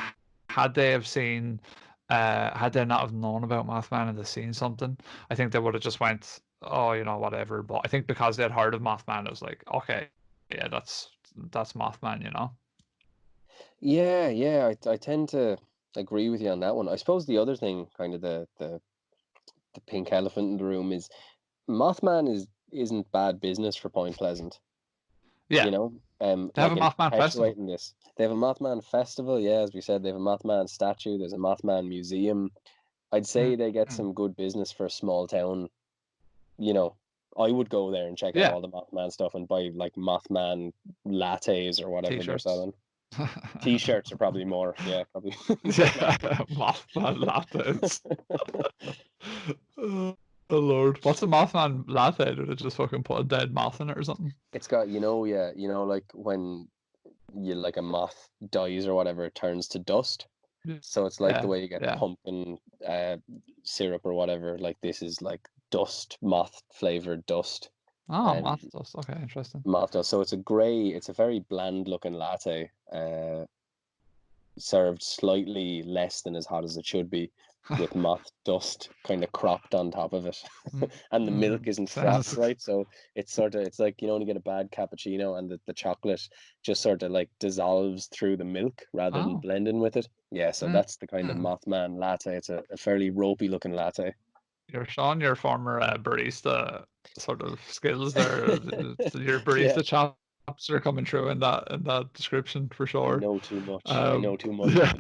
had they have seen, had they not have known about Mothman and they seen something, I think they would have just went, oh, whatever. But I think because they'd heard of Mothman, it was like, okay, yeah, that's Mothman, Yeah, I tend to agree with you on that one. I suppose the other thing, kind of the pink elephant in the room, is Mothman isn't bad business for Point Pleasant. Yeah, they have Like a in Mothman festival. perpetuating this. They have a Mothman festival, yeah, as we said, they have a Mothman statue, there's a Mothman museum. I'd say they get Mm. some good business for a small town. You know, I would go there and check out Yeah, all the Mothman stuff and buy like Mothman lattes or whatever they're t-shirts. selling. T-shirts are probably more, yeah, probably more Yeah, likely. Mothman lattes. Oh, oh Lord, what's a Mothman latte? Did it just fucking put a dead moth in it or something? It's got, yeah, like when like a moth dies or whatever, it turns to dust. So it's like the Yeah, way you get yeah. pumpkin syrup or whatever. Like this is like dust, moth flavored dust, Oh, and moth dust. Okay, interesting. moth dust. So it's a very bland looking latte, served slightly less than as hot as it should be, with moth dust kind of cropped on top of it, and the milk isn't frothed Sounds. right, so it's like when you get a bad cappuccino and the chocolate just sort of like dissolves through the milk rather than Oh. blending with it. Yeah, so that's the kind of Mm. Mothman latte. It's a fairly ropey looking latte. You're showing your former barista sort of skills there. Your Yeah, barista chops are coming through in that description for I sure. know too much. I know Um, too much to yeah.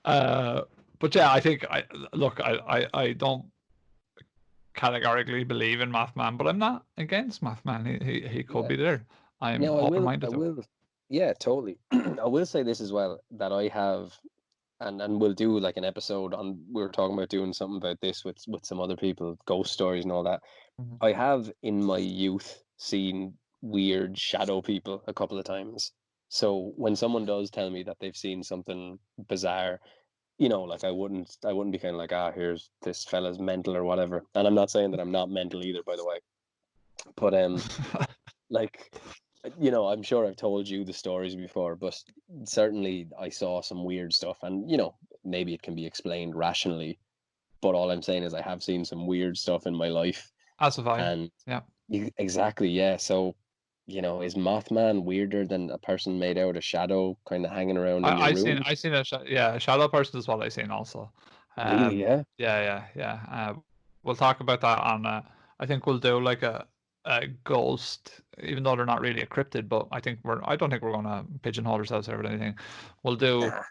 believe. But yeah, I think I don't categorically believe in Mothman, but I'm not against Mothman. He could Yeah. be there. I'm Now I open-minded to it. will, yeah, totally. I will say this as well, that I have, and we'll do like an episode on. We were talking about doing something about this with some other people, ghost stories and all that. Mhm. I have in my youth seen weird shadow people a couple of times. So when someone does tell me that they've seen something bizarre, like I wouldn't be kind of like, here's this fella's mental or whatever. And I'm not saying that I'm not mental either, by the way. But like, I'm sure I've told you the stories before, but certainly I saw some weird stuff, and maybe it can be explained rationally. But all I'm saying is I have seen some weird stuff in my life, As have I. and Yeah. exactly, yeah. So, is Mothman weirder than a person made out of shadow, kind of hanging around in your room? I seen a shadow person is what I seen also. Really? Yeah. Yeah. We'll talk about that on. I think we'll do like a ghost, even though they're not really a cryptid. But I don't think we're gonna pigeonhole ourselves here with anything. We'll do Nah.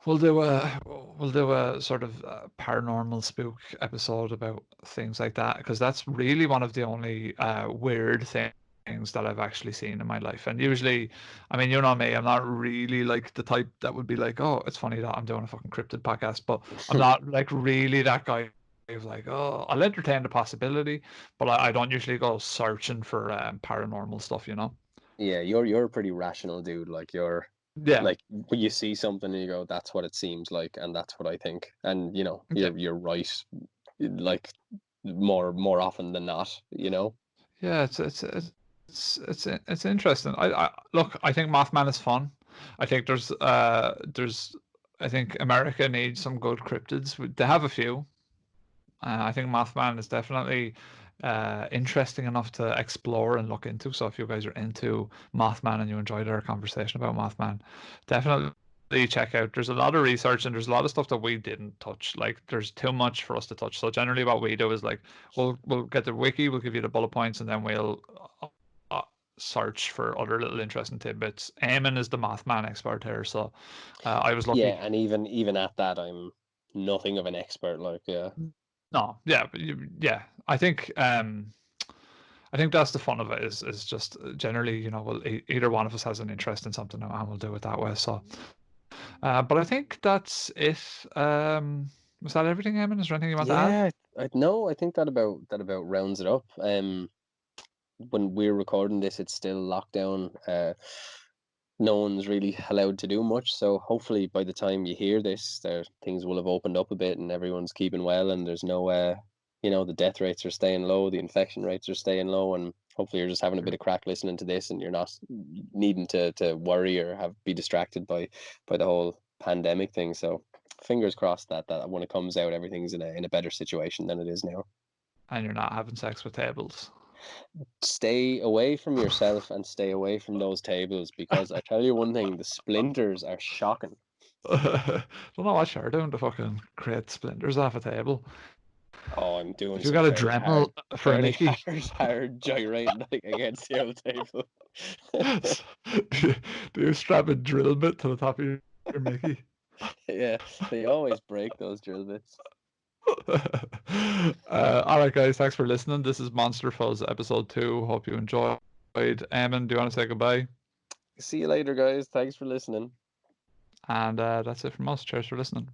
we'll do a sort of paranormal spook episode about things like that because that's really one of the only weird things that I've actually seen in my life. And usually, I mean, you know me, I'm not really like the type that would be like, oh, it's funny that I'm doing a fucking cryptid podcast, but I'm not like really that guy who's like, oh, I'll entertain the possibility, but I don't usually go searching for paranormal stuff, you know? Yeah, you're a pretty rational dude. Like you're Yeah, like when you see something and you go, that's what it seems like, and that's what I think. And yeah. you're right, like more often than not. Yeah, it's interesting. I look. I think Mothman is fun. I think there's I think America needs some good cryptids. They have a few. I think Mothman is definitely interesting enough to explore and look into. So if you guys are into Mothman and you enjoyed our conversation about Mothman, definitely check out. There's a lot of research and there's a lot of stuff that we didn't touch. Like there's too much for us to touch. So generally, what we do is like we'll get the wiki, we'll give you the bullet points, and then we'll uh, search for other little interesting tidbits. Eamon is the Mothman expert here, so I was Yeah, lucky. and even at that, I'm nothing of an expert. Like, yeah, No, yeah, but yeah. I think that's the fun of it is just generally, well, either one of us has an interest in something and we'll do it that way. So, but I think that's it. Was that everything, Eamon? Is there anything you want to add? yeah. No, I think that about rounds it up. when we're recording this, it's still lockdown. No one's really allowed to do much. So hopefully by the time you hear this, things will have opened up a bit and everyone's keeping well, and there's no the death rates are staying low, the infection rates are staying low, and hopefully you're just having a bit of crack listening to this, and you're not needing to worry or be distracted by the whole pandemic thing. So fingers crossed that when it comes out, everything's in a better situation than it is now. And you're not having sex with tables. Stay away from yourself and stay away from those tables, because I tell you one thing, the splinters are shocking. Don't know what you're doing to fucking create splinters off a table. Oh, I'm doing If you some got a fairly hard, Dremel for a Mickey. hard gyrating against the old table. Do you strap a drill bit to the top of your Mickey? Yeah, they always break those drill bits. All right, guys. Thanks for listening. This is Monster Fuzz episode 2. Hope you enjoyed. Eamon, do you want to say goodbye? See you later, guys. Thanks for listening. And that's it from us. Cheers for listening.